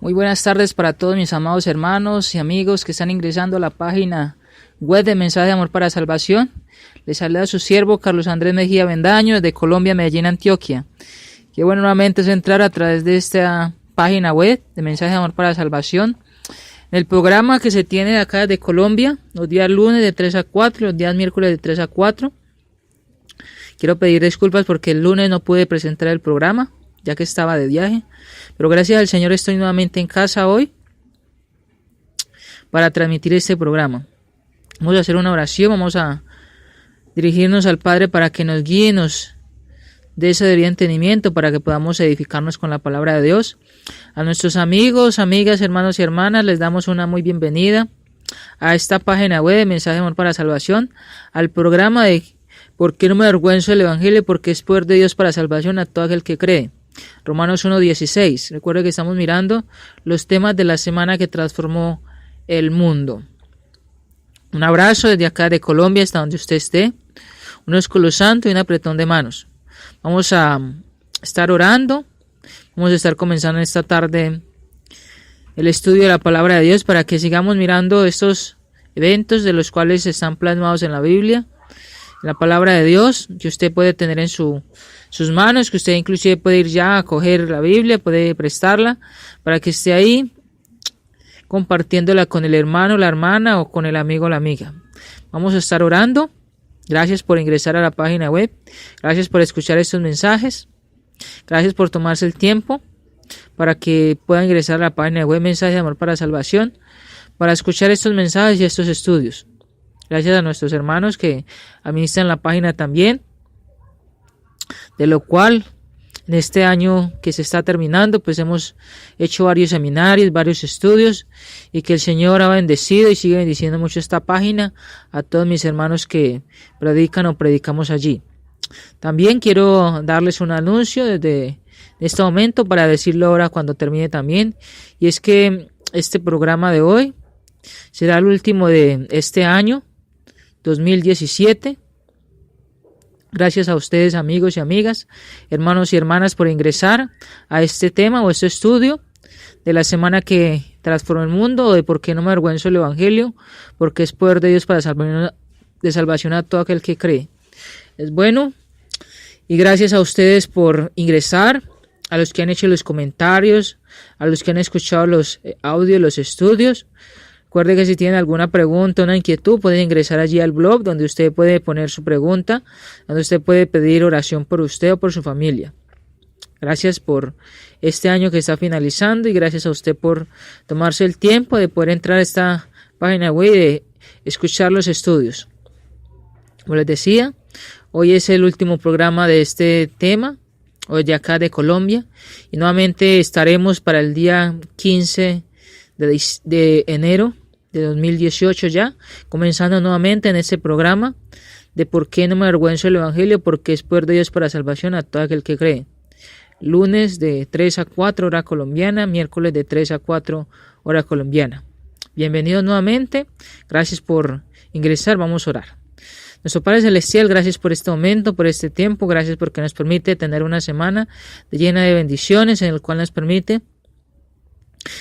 Muy buenas tardes para todos mis amados hermanos y amigos que están ingresando a la página web de Mensaje de Amor para Salvación. Les saluda su siervo Carlos Andrés Mejía Bendaño de Colombia, Medellín, Antioquia. Qué bueno nuevamente es entrar a través de esta página web de Mensaje de Amor para Salvación. En el programa que se tiene de acá de Colombia, los días lunes de 3 a 4 y los días miércoles de 3 a 4. Quiero pedir disculpas porque el lunes no pude presentar el programa, ya que estaba de viaje, pero gracias al Señor estoy nuevamente en casa hoy para transmitir este programa. Vamos a hacer una oración, vamos a dirigirnos al Padre para que nos guíe, nos dé ese debido entendimiento para que podamos edificarnos con la palabra de Dios. A nuestros amigos, amigas, hermanos y hermanas les damos una muy bienvenida a esta página web de Mensaje de Amor para Salvación, al programa de ¿Por qué no me avergüenzo del Evangelio? Porque es poder de Dios para salvación a todo aquel que cree. Romanos 1:16. Recuerde que estamos mirando los temas de la semana que transformó el mundo. Un abrazo desde acá de Colombia hasta donde usted esté. Un ósculo santo y un apretón de manos. Vamos a estar orando. Vamos a estar comenzando esta tarde el estudio de la palabra de Dios para que sigamos mirando estos eventos de los cuales están plasmados en la Biblia. La palabra de Dios que usted puede tener en sus manos, que usted inclusive puede ir ya a coger la Biblia, puede prestarla para que esté ahí compartiéndola con el hermano, la hermana o con el amigo o la amiga. Vamos a estar orando. Gracias por ingresar a la página web. Gracias por escuchar estos mensajes. Gracias por tomarse el tiempo para que pueda ingresar a la página web Mensaje de Amor para Salvación para escuchar estos mensajes y estos estudios. Gracias a nuestros hermanos que administran la página también, de lo cual en este año que se está terminando, pues hemos hecho varios seminarios, varios estudios, y que el Señor ha bendecido y sigue bendiciendo mucho esta página a todos mis hermanos que predican o predicamos allí. También quiero darles un anuncio desde este momento para decirlo ahora cuando termine también, y es que este programa de hoy será el último de este año 2017. Gracias a ustedes, amigos y amigas, hermanos y hermanas, por ingresar a este tema o este estudio de la semana que transformó el mundo, o de por qué no me avergüenzo del Evangelio, porque es poder de Dios para salvación a todo aquel que cree. Es bueno, y gracias a ustedes por ingresar, a los que han hecho los comentarios, a los que han escuchado los audios, los estudios. Recuerde que si tienen alguna pregunta, una inquietud, pueden ingresar allí al blog donde usted puede poner su pregunta, donde usted puede pedir oración por usted o por su familia. Gracias por este año que está finalizando y gracias a usted por tomarse el tiempo de poder entrar a esta página web y de escuchar los estudios. Como les decía, hoy es el último programa de este tema, hoy de acá de Colombia, y nuevamente estaremos para el día 15 de enero de 2018 ya, comenzando nuevamente en este programa de por qué no me avergüenzo del Evangelio, porque es poder de Dios para salvación a todo aquel que cree. Lunes de 3 a 4 hora colombiana, miércoles de 3 a 4 hora colombiana. Bienvenidos nuevamente, gracias por ingresar, vamos a orar. Nuestro Padre Celestial, gracias por este momento, por este tiempo, gracias porque nos permite tener una semana llena de bendiciones, en el cual nos permite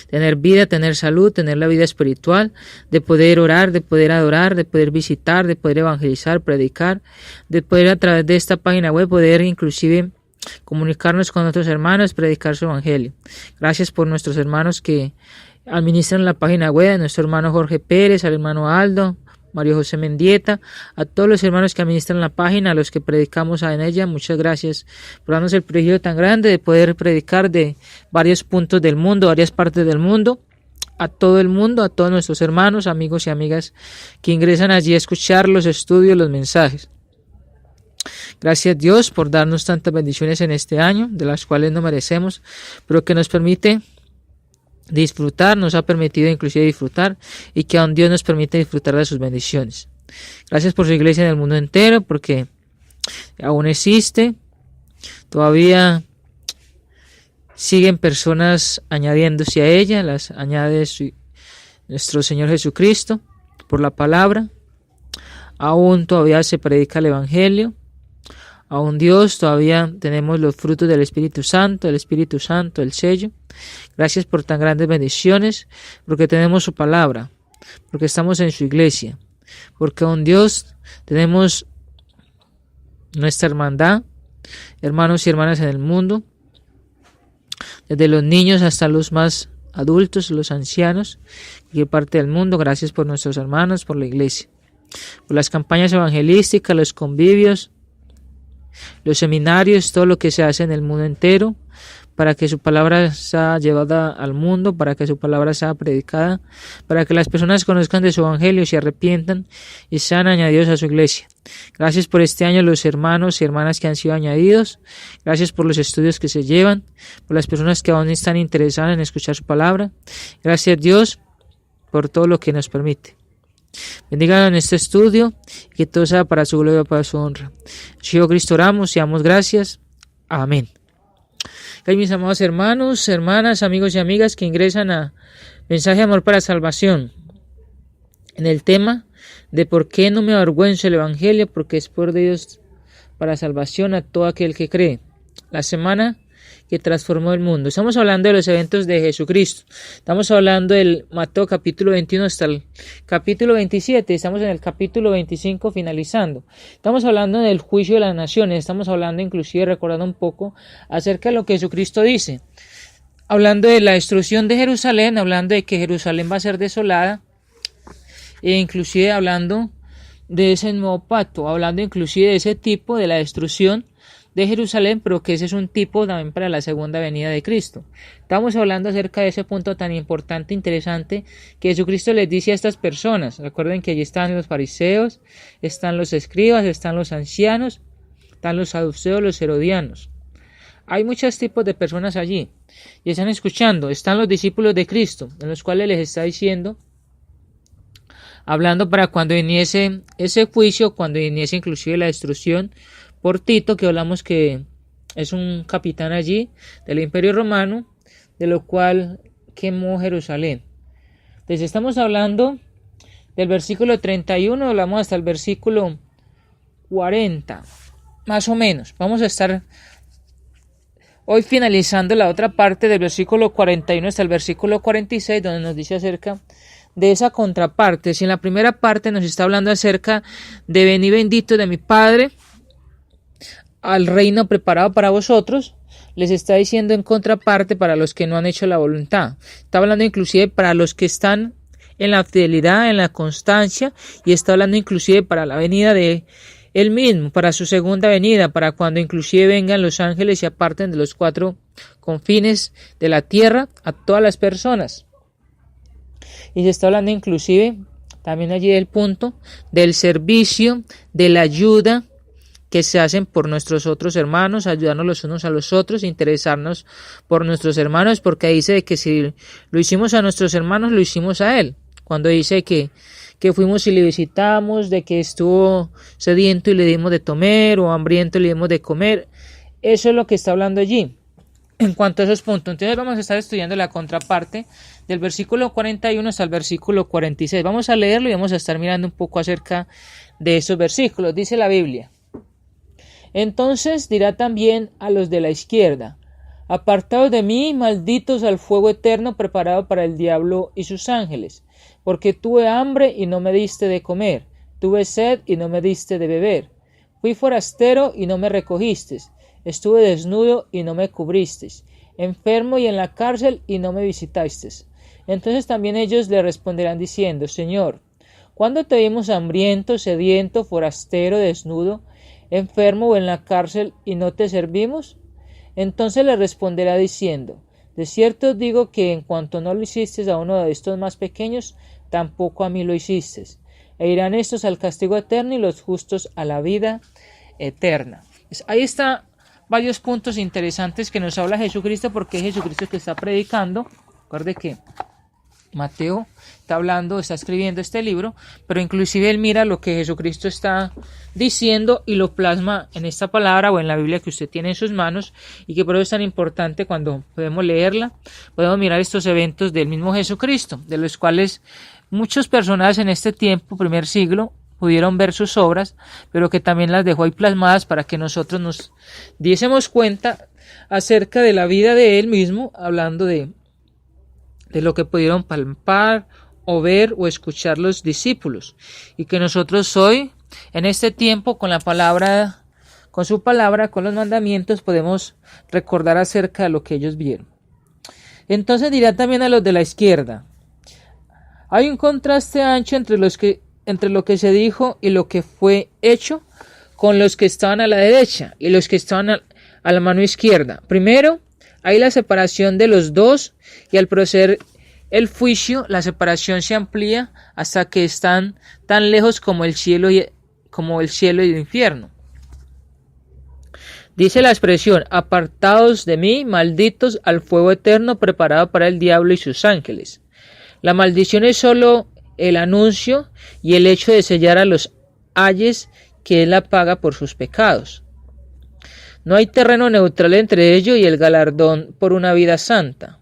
tener vida, tener salud, tener la vida espiritual, de poder orar, de poder adorar, de poder visitar, de poder evangelizar, predicar, de poder a través de esta página web poder inclusive comunicarnos con otros hermanos, predicar su evangelio. Gracias por nuestros hermanos que administran la página web, a nuestro hermano Jorge Pérez, al hermano Aldo, Mario José Mendieta, a todos los hermanos que administran la página, a los que predicamos en ella, muchas gracias por darnos el privilegio tan grande de poder predicar de varios puntos del mundo, varias partes del mundo, a todo el mundo, a todos nuestros hermanos, amigos y amigas que ingresan allí a escuchar los estudios, los mensajes. Gracias Dios por darnos tantas bendiciones en este año, de las cuales no merecemos, pero que nos permite disfrutar, nos ha permitido inclusive disfrutar, y que aún Dios nos permite disfrutar de sus bendiciones. Gracias por su iglesia en el mundo entero, porque aún existe, todavía siguen personas añadiéndose a ella, las añade nuestro Señor Jesucristo por la palabra, aún todavía se predica el Evangelio, Aún Dios, todavía tenemos los frutos del Espíritu Santo, el sello. Gracias por tan grandes bendiciones, porque tenemos su palabra, porque estamos en su iglesia, porque aún Dios tenemos nuestra hermandad, hermanos y hermanas en el mundo, desde los niños hasta los más adultos, los ancianos, y parte del mundo. Gracias por nuestros hermanos, por la iglesia, por las campañas evangelísticas, los convivios, los seminarios, todo lo que se hace en el mundo entero, para que su palabra sea llevada al mundo, para que su palabra sea predicada, para que las personas conozcan de su evangelio, se arrepientan y sean añadidos a su iglesia. Gracias por este año, los hermanos y hermanas que han sido añadidos. Gracias por los estudios que se llevan, por las personas que aún están interesadas en escuchar su palabra. Gracias, Dios, por todo lo que nos permite. Bendiga en este estudio y que todo sea para su gloria y para su honra. Señor Cristo, oramos y damos gracias. Amén. Hay mis amados hermanos, hermanas, amigos y amigas que ingresan a Mensaje de Amor para Salvación, en el tema de por qué no me avergüenzo del Evangelio, porque es por Dios para salvación a todo aquel que cree. La semana que transformó el mundo. Estamos hablando de los eventos de Jesucristo. Estamos hablando del Mateo capítulo 21 hasta el capítulo 27. Estamos en el capítulo 25 finalizando. Estamos hablando del juicio de las naciones. Estamos hablando inclusive, recordando un poco acerca de lo que Jesucristo dice. Hablando de la destrucción de Jerusalén, hablando de que Jerusalén va a ser desolada. E inclusive hablando de ese nuevo pacto. Hablando inclusive de ese tipo de la destrucción de Jerusalén, pero que ese es un tipo también para la segunda venida de Cristo. Estamos hablando acerca de ese punto tan importante, interesante, que Jesucristo les dice a estas personas. Recuerden que allí están los fariseos, están los escribas, están los ancianos, están los saduceos, los herodianos. Hay muchos tipos de personas allí y están escuchando. Están los discípulos de Cristo, en los cuales les está diciendo, hablando para cuando viniese ese juicio, cuando viniese inclusive la destrucción por Tito, que hablamos que es un capitán allí del Imperio Romano, de lo cual quemó Jerusalén. Entonces estamos hablando del versículo 31, hablamos hasta el versículo 40, más o menos. Vamos a estar hoy finalizando la otra parte del versículo 41 hasta el versículo 46, donde nos dice acerca de esa contraparte. Si en la primera parte nos está hablando acerca de venid bendito de mi Padre, al reino preparado para vosotros, les está diciendo en contraparte para los que no han hecho la voluntad. Está hablando inclusive para los que están en la fidelidad, en la constancia, y está hablando inclusive para la venida de Él mismo, para su segunda venida, para cuando inclusive vengan los ángeles y aparten de los cuatro confines de la tierra a todas las personas. Y se está hablando inclusive también allí del punto del servicio, de la ayuda que se hacen por nuestros otros hermanos, ayudarnos los unos a los otros, interesarnos por nuestros hermanos, porque dice que si lo hicimos a nuestros hermanos, lo hicimos a Él. Cuando dice que fuimos y le visitamos, de que estuvo sediento y le dimos de comer, o hambriento y le dimos de comer, eso es lo que está hablando allí, en cuanto a esos puntos. Entonces vamos a estar estudiando la contraparte del versículo 41 hasta el versículo 46. Vamos a leerlo y vamos a estar mirando un poco acerca de esos versículos. Dice la Biblia: entonces dirá también a los de la izquierda: apartaos de mí, malditos, al fuego eterno preparado para el diablo y sus ángeles, porque tuve hambre y no me diste de comer, tuve sed y no me diste de beber, fui forastero y no me recogisteis, estuve desnudo y no me cubristeis, enfermo y en la cárcel y no me visitasteis. Entonces también ellos le responderán diciendo: Señor, ¿cuándo te vimos hambriento, sediento, forastero, desnudo, enfermo o en la cárcel y no te servimos? Entonces le responderá diciendo: de cierto os digo que en cuanto no lo hicisteis a uno de estos más pequeños, tampoco a mí lo hicisteis. E irán estos al castigo eterno y los justos a la vida eterna. Pues ahí está varios puntos interesantes que nos habla Jesucristo, porque es Jesucristo que está predicando. Recuerde que Mateo está hablando, está escribiendo este libro, pero inclusive él mira lo que Jesucristo está diciendo y lo plasma en esta palabra o en la Biblia que usted tiene en sus manos, y que por eso es tan importante cuando podemos leerla, podemos mirar estos eventos del mismo Jesucristo, de los cuales muchos personajes en este tiempo, primer siglo, pudieron ver sus obras, pero que también las dejó ahí plasmadas para que nosotros nos diésemos cuenta acerca de la vida de él mismo, hablando de lo que pudieron palpar o ver o escuchar los discípulos, y que nosotros hoy, en este tiempo, con la palabra, con su palabra, con los mandamientos, podemos recordar acerca de lo que ellos vieron. Entonces dirá también a los de la izquierda: hay un contraste ancho entre lo que se dijo y lo que fue hecho con los que estaban a la derecha y los que estaban a la mano izquierda. Primero, hay la separación de los dos, y al proceder el juicio, la separación se amplía hasta que están tan lejos como el cielo y el infierno. Dice la expresión: apartados de mí, malditos, al fuego eterno preparado para el diablo y sus ángeles. La maldición es solo el anuncio y el hecho de sellar a los ayes que él la paga por sus pecados. No hay terreno neutral entre ello y el galardón por una vida santa.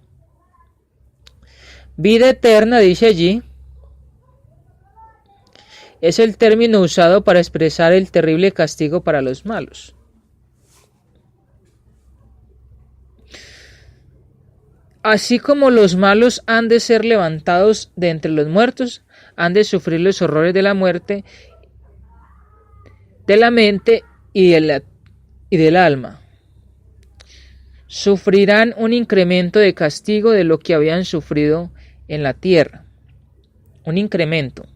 Vida eterna, dice allí, es el término usado para expresar el terrible castigo para los malos. Así como los malos han de ser levantados de entre los muertos, han de sufrir los horrores de la muerte, de la mente y del alma. Sufrirán un incremento de castigo de lo que habían sufrido en la tierra. Un incremento.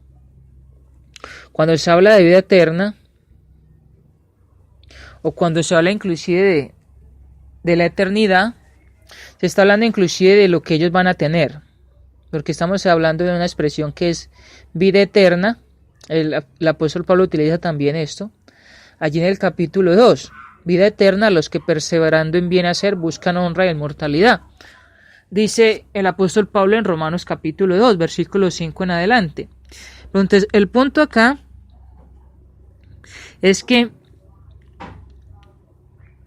Cuando se habla de vida eterna, o cuando se habla inclusive de la eternidad, se está hablando inclusive de lo que ellos van a tener, porque estamos hablando de una expresión que es vida eterna. El apóstol Pablo utiliza también esto, allí en el capítulo 2, vida eterna a los que perseverando en bien hacer buscan honra y inmortalidad. Dice el apóstol Pablo en Romanos capítulo 2, versículo 5 en adelante. Entonces, el punto acá es que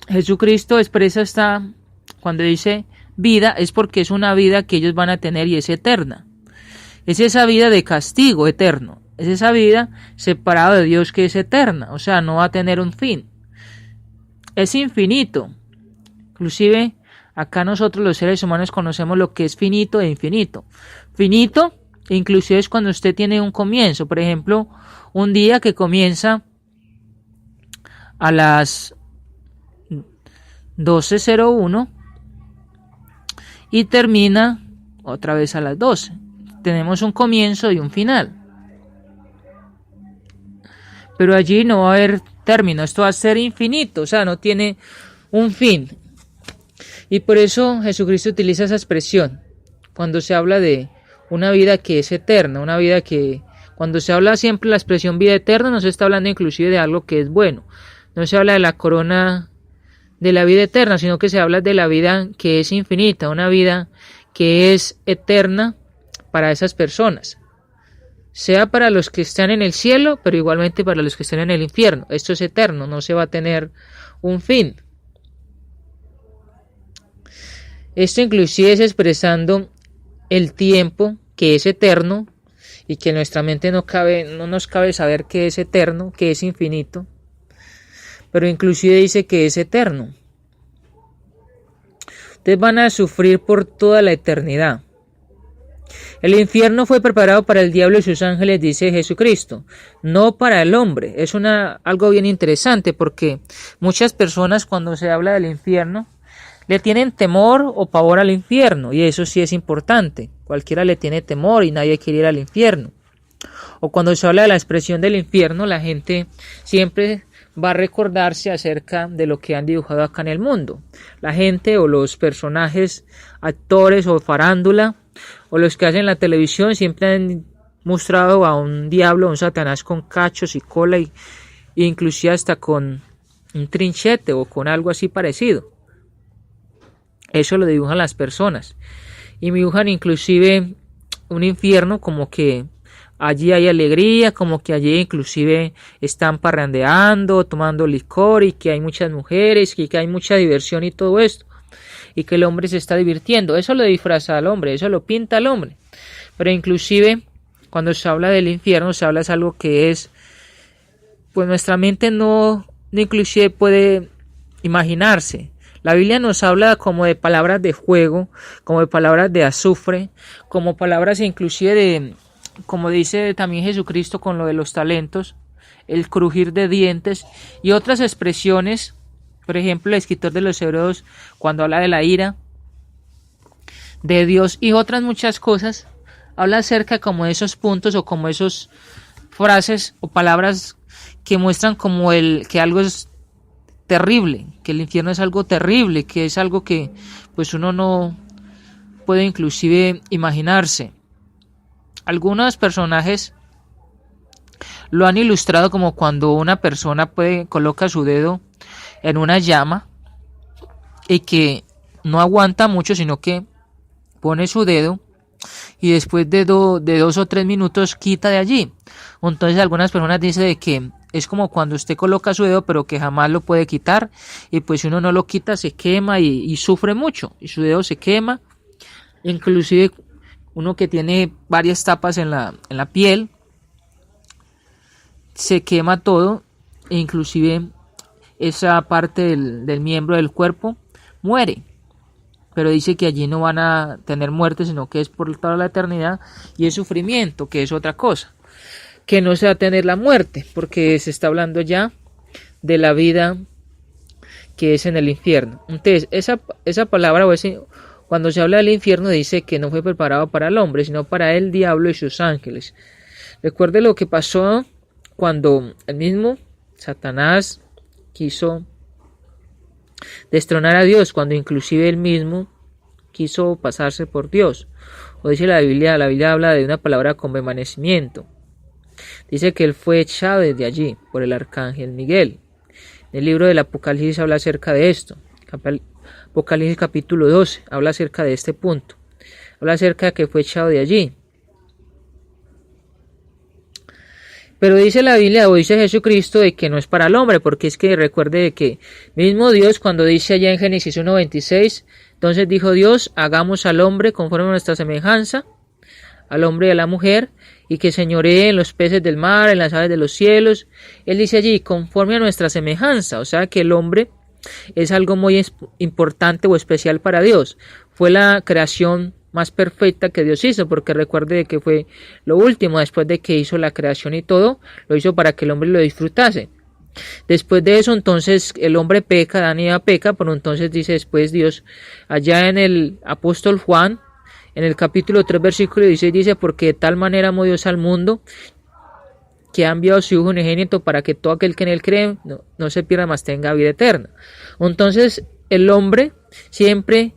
Jesucristo expresa cuando dice vida, es porque es una vida que ellos van a tener y es eterna. Es esa vida de castigo eterno. Es esa vida separada de Dios que es eterna. O sea, no va a tener un fin. Es infinito. Inclusive, acá nosotros los seres humanos conocemos lo que es finito e infinito. Finito, inclusive es cuando usted tiene un comienzo. Por ejemplo, un día que comienza a las 12:01 y termina otra vez a las 12. Tenemos un comienzo y un final. Pero allí no va a haber término, esto va a ser infinito, o sea, no tiene un fin. Y por eso Jesucristo utiliza esa expresión cuando se habla de una vida que es eterna, una vida que, cuando se habla siempre la expresión vida eterna, no se está hablando inclusive de algo que es bueno, no se habla de la corona de la vida eterna, sino que se habla de la vida que es infinita, una vida que es eterna para esas personas, sea para los que están en el cielo, pero igualmente para los que están en el infierno. Esto es eterno, no se va a tener un fin. Esto inclusive es expresando el tiempo que es eterno y que en nuestra mente no nos cabe saber qué es eterno, qué es infinito, pero inclusive dice que es eterno. Ustedes van a sufrir por toda la eternidad. El infierno fue preparado para el diablo y sus ángeles, dice Jesucristo, no para el hombre. Es algo bien interesante, porque muchas personas cuando se habla del infierno le tienen temor o pavor al infierno, y eso sí es importante. Cualquiera le tiene temor y nadie quiere ir al infierno. O cuando se habla de la expresión del infierno, la gente siempre va a recordarse acerca de lo que han dibujado acá en el mundo. La gente o los personajes, actores o farándula, o los que hacen la televisión siempre han mostrado a un diablo, a un Satanás con cachos y cola y inclusive hasta con un trinchete o con algo así parecido. Eso lo dibujan las personas. Y dibujan inclusive un infierno como que allí hay alegría, como que allí inclusive están parrandeando, tomando licor y que hay muchas mujeres y que hay mucha diversión y todo esto. Y que el hombre se está divirtiendo. Eso lo disfraza al hombre, eso lo pinta al hombre. Pero inclusive cuando se habla del infierno se habla de algo que es pues nuestra mente no inclusive puede imaginarse. La Biblia nos habla como de palabras de fuego, como de palabras de azufre, como palabras inclusive de, como dice también Jesucristo con lo de los talentos, el crujir de dientes y otras expresiones. Por ejemplo, el escritor de los Hebreos, cuando habla de la ira de Dios y otras muchas cosas, habla acerca como de esos puntos o como esos frases o palabras que muestran como que algo es terrible, que el infierno es algo terrible, que es algo que pues uno no puede inclusive imaginarse. Algunos personajes lo han ilustrado como cuando una persona coloca su dedo en una llama y que no aguanta mucho, sino que pone su dedo y después de 2 o 3 minutos quita de allí. Entonces algunas personas dicen de que es como cuando usted coloca su dedo pero que jamás lo puede quitar, y pues si uno no lo quita se quema y sufre mucho y su dedo se quema. Inclusive uno que tiene varias tapas en la piel se quema todo, e inclusive esa parte del miembro del cuerpo muere. Pero dice que allí no van a tener muerte, sino que es por toda la eternidad, y es sufrimiento, que es otra cosa, que no se va a tener la muerte, porque se está hablando ya de la vida que es en el infierno. Entonces, esa palabra, cuando se habla del infierno, dice que no fue preparado para el hombre, sino para el diablo y sus ángeles. Recuerde lo que pasó cuando el mismo Satanás quiso destronar a Dios, cuando inclusive él mismo quiso pasarse por Dios. O dice la Biblia habla de una palabra como emanecimiento. Dice que él fue echado desde allí por el arcángel Miguel. En el libro del Apocalipsis habla acerca de esto. Apocalipsis capítulo 12 habla acerca de este punto. Habla acerca de que fue echado de allí. Pero dice la Biblia, o dice Jesucristo, de que no es para el hombre, porque es que recuerde de que mismo Dios, cuando dice allá en Génesis 1:26, entonces dijo Dios, hagamos al hombre conforme a nuestra semejanza, al hombre y a la mujer, y que señoree en los peces del mar, en las aves de los cielos. Él dice allí, conforme a nuestra semejanza, o sea que el hombre es algo muy importante o especial para Dios. Fue la creación más perfecta que Dios hizo, porque recuerde que fue lo último, después de que hizo la creación y todo, lo hizo para que el hombre lo disfrutase. Después de eso, entonces, el hombre peca, Adán y Eva peca, pero entonces dice después Dios, allá en el apóstol Juan, en el capítulo 3, versículo 16, dice, porque de tal manera amó Dios al mundo, que ha enviado a su Hijo unigénito para que todo aquel que en él cree no se pierda, mas tenga vida eterna. Entonces, el hombre siempre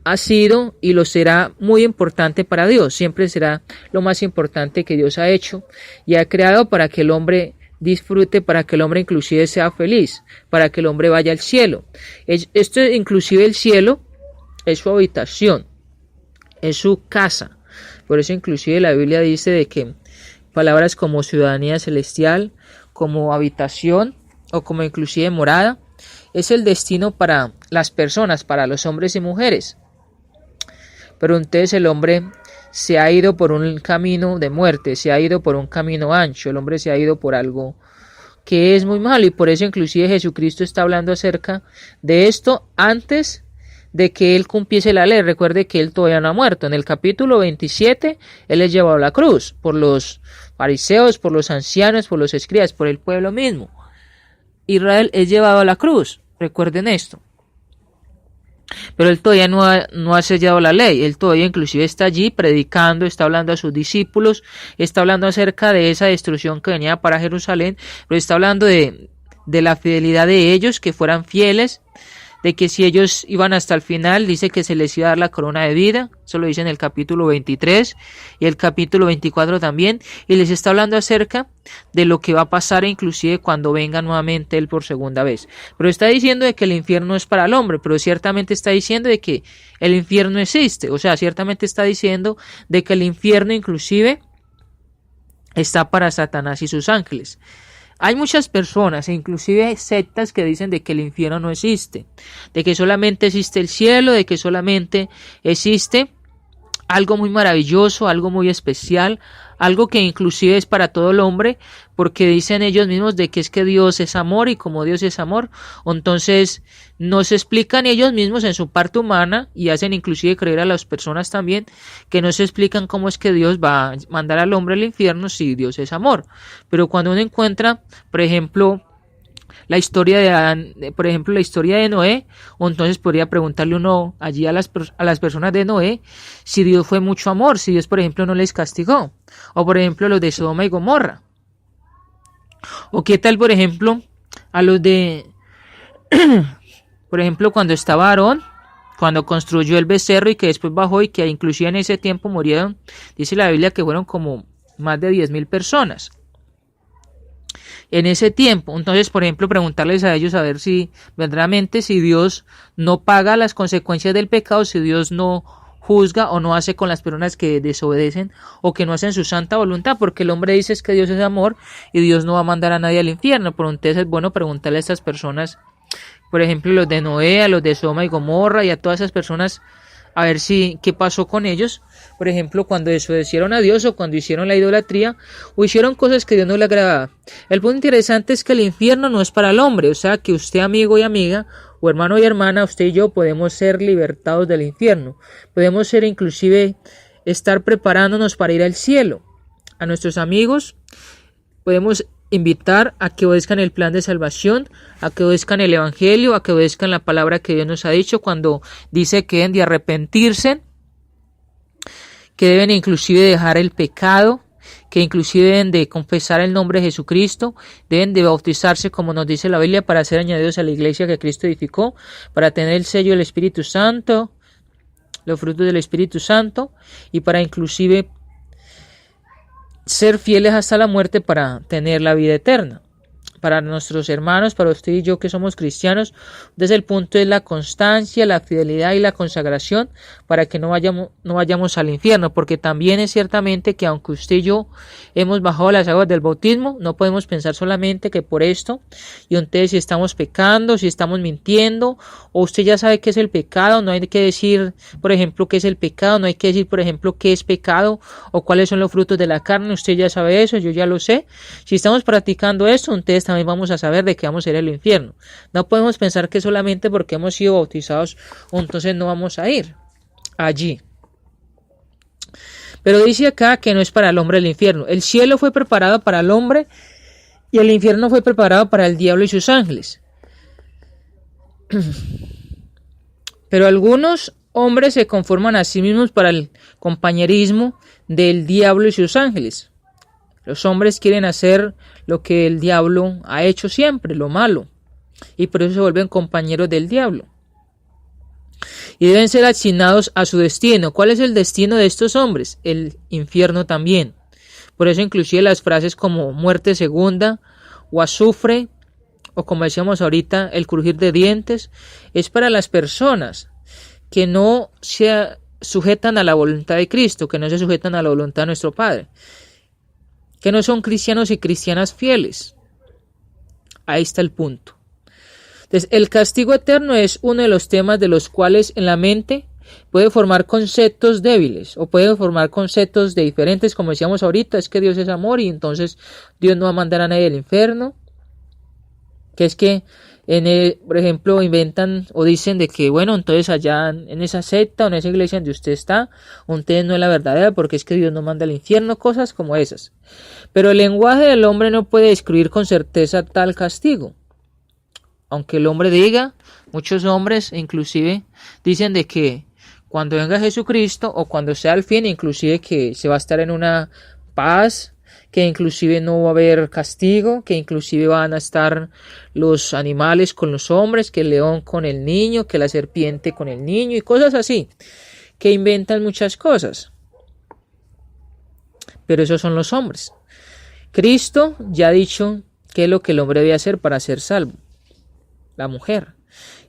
ha sido y lo será muy importante para Dios, siempre será lo más importante que Dios ha hecho y ha creado para que el hombre disfrute, para que el hombre inclusive sea feliz, para que el hombre vaya al cielo. Esto inclusive el cielo es su habitación, es su casa. Por eso inclusive la Biblia dice de que palabras como ciudadanía celestial, como habitación o como inclusive morada, es el destino para las personas, para los hombres y mujeres. Pero entonces el hombre se ha ido por un camino de muerte, se ha ido por un camino ancho, el hombre se ha ido por algo que es muy malo, y por eso inclusive Jesucristo está hablando acerca de esto antes de que él cumpliese la ley. Recuerde que él todavía no ha muerto. En el capítulo 27 él es llevado a la cruz por los fariseos, por los ancianos, por los escribas, por el pueblo mismo. Israel es llevado a la cruz, recuerden esto. Pero él todavía no ha sellado la ley, él todavía inclusive está allí predicando, está hablando a sus discípulos, está hablando acerca de esa destrucción que venía para Jerusalén, pero está hablando de la fidelidad de ellos, que fueran fieles, de que si ellos iban hasta el final, dice que se les iba a dar la corona de vida. Eso lo dice en el capítulo 23 y el capítulo 24 también, y les está hablando acerca de lo que va a pasar inclusive cuando venga nuevamente él por segunda vez. Pero está diciendo de que el infierno es para el hombre, pero ciertamente está diciendo de que el infierno existe, o sea, ciertamente está diciendo de que el infierno inclusive está para Satanás y sus ángeles. Hay muchas personas, inclusive sectas, que dicen de que el infierno no existe, de que solamente existe el cielo, de que solamente existe algo muy maravilloso, algo muy especial, algo que inclusive es para todo el hombre, porque dicen ellos mismos de que es que Dios es amor y como Dios es amor, entonces nos explican ellos mismos en su parte humana y hacen inclusive creer a las personas también que no se explican cómo es que Dios va a mandar al hombre al infierno si Dios es amor. Pero cuando uno encuentra, por ejemplo, la historia de Adán, por ejemplo, la historia de Noé, o entonces podría preguntarle uno allí a las personas de Noé si Dios fue mucho amor, si Dios, por ejemplo, no les castigó, o por ejemplo los de Sodoma y Gomorra, o qué tal, por ejemplo, a los de, por ejemplo, cuando estaba Aarón, cuando construyó el becerro y que después bajó y que inclusive en ese tiempo murieron, dice la Biblia que fueron como más de 10,000 personas. En ese tiempo, entonces, por ejemplo, preguntarles a ellos a ver si verdaderamente si Dios no paga las consecuencias del pecado, si Dios no juzga o no hace con las personas que desobedecen o que no hacen su santa voluntad, porque el hombre dice es que Dios es amor y Dios no va a mandar a nadie al infierno. Pero entonces es bueno preguntarle a estas personas, por ejemplo, los de Noé, a los de Sodoma y Gomorra y a todas esas personas, a ver si qué pasó con ellos, por ejemplo, cuando desobedecieron a Dios o cuando hicieron la idolatría o hicieron cosas que Dios no le agradaba. El punto interesante es que el infierno no es para el hombre, o sea que usted, amigo y amiga, o hermano y hermana, usted y yo podemos ser libertados del infierno, podemos ser inclusive estar preparándonos para ir al cielo. A nuestros amigos podemos invitar a que obedezcan el plan de salvación, a que obedezcan el evangelio, a que obedezcan la palabra que Dios nos ha dicho cuando dice que deben de arrepentirse, que deben inclusive dejar el pecado, que inclusive deben de confesar el nombre de Jesucristo, deben de bautizarse como nos dice la Biblia para ser añadidos a la iglesia que Cristo edificó, para tener el sello del Espíritu Santo, los frutos del Espíritu Santo y para inclusive ser fieles hasta la muerte para tener la vida eterna. Para nuestros hermanos, para usted y yo que somos cristianos, desde el punto es la constancia, la fidelidad y la consagración para que no vayamos al infierno, porque también es ciertamente que aunque usted y yo hemos bajado las aguas del bautismo, no podemos pensar solamente que por esto, y entonces si estamos pecando, si estamos mintiendo, o usted ya sabe qué es el pecado, no hay que decir, por ejemplo, qué es el pecado, no hay que decir, por ejemplo, qué es pecado, o cuáles son los frutos de la carne, usted ya sabe eso, yo ya lo sé. Si estamos practicando esto, entonces también vamos a saber de que vamos a ir al infierno. No podemos pensar que solamente porque hemos sido bautizados, entonces no vamos a ir allí. Pero dice acá que no es para el hombre el infierno. El cielo fue preparado para el hombre y el infierno fue preparado para el diablo y sus ángeles. Pero algunos hombres se conforman a sí mismos para el compañerismo del diablo y sus ángeles. Los hombres quieren hacer lo que el diablo ha hecho siempre, lo malo, y por eso se vuelven compañeros del diablo. Y deben ser asignados a su destino. ¿Cuál es el destino de estos hombres? El infierno también. Por eso inclusive las frases como muerte segunda o azufre, o como decíamos ahorita, el crujir de dientes, es para las personas que no se sujetan a la voluntad de Cristo, que no se sujetan a la voluntad de nuestro Padre, que no son cristianos y cristianas fieles. Ahí está el punto. Entonces, el castigo eterno es uno de los temas de los cuales en la mente puede formar conceptos débiles o puede formar conceptos de diferentes, como decíamos ahorita, es que Dios es amor y entonces Dios no va a mandar a nadie al infierno, que es que por ejemplo, inventan o dicen de que, bueno, entonces allá en esa secta o en esa iglesia donde usted está, usted no es la verdadera porque es que Dios no manda al infierno, cosas como esas. Pero el lenguaje del hombre no puede describir con certeza tal castigo. Aunque el hombre diga, muchos hombres inclusive dicen de que cuando venga Jesucristo o cuando sea el fin, inclusive que se va a estar en una paz, que inclusive no va a haber castigo, que inclusive van a estar los animales con los hombres, que el león con el niño, que la serpiente con el niño y cosas así, que inventan muchas cosas. Pero esos son los hombres. Cristo ya ha dicho qué es lo que el hombre debe hacer para ser salvo, la mujer.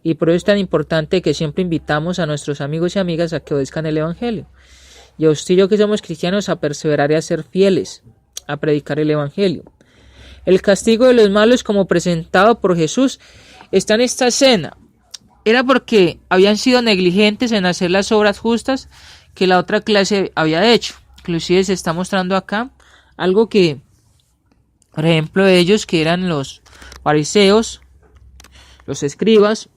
Y por eso es tan importante que siempre invitamos a nuestros amigos y amigas a que obedezcan el evangelio. Y a usted y yo que somos cristianos a perseverar y a ser fieles, a predicar el evangelio. El castigo de los malos como presentado por Jesús está en esta escena. Era porque habían sido negligentes en hacer las obras justas que la otra clase había hecho. Inclusive se está mostrando acá algo que, por ejemplo, ellos que eran los fariseos, los escribas,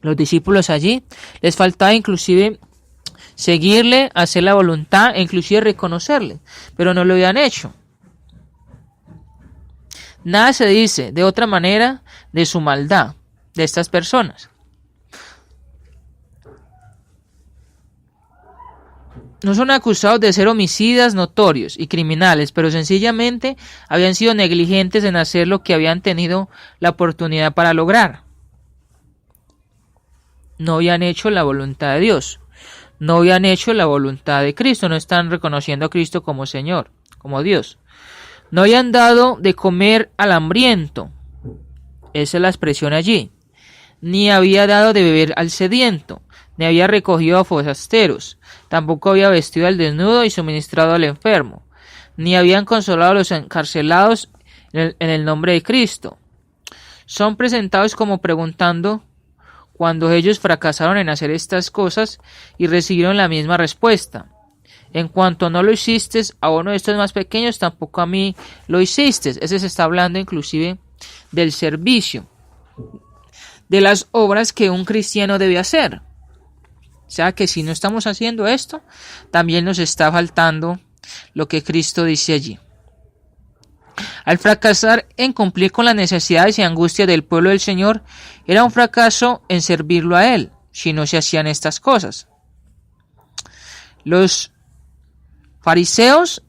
los discípulos allí, les faltaba inclusive seguirle, hacer la voluntad e inclusive reconocerle, pero no lo habían hecho. Nada se dice de otra manera de su maldad de estas personas. No son acusados de ser homicidas notorios y criminales, pero sencillamente habían sido negligentes en hacer lo que habían tenido la oportunidad para lograr. No habían hecho la voluntad de Dios, no habían hecho la voluntad de Cristo, no están reconociendo a Cristo como Señor, como Dios. No habían dado de comer al hambriento, esa es la expresión allí, ni había dado de beber al sediento, ni había recogido a forasteros, tampoco había vestido al desnudo y suministrado al enfermo, ni habían consolado a los encarcelados en el nombre de Cristo. Son presentados como preguntando cuando ellos fracasaron en hacer estas cosas y recibieron la misma respuesta. En cuanto no lo hiciste a uno de estos más pequeños, tampoco a mí lo hiciste. Ese se está hablando inclusive del servicio, de las obras que un cristiano debe hacer. O sea que si no estamos haciendo esto, también nos está faltando lo que Cristo dice allí. Al fracasar en cumplir con las necesidades y angustias del pueblo del Señor, era un fracaso en servirlo a Él, si no se hacían estas cosas. Los fariseos,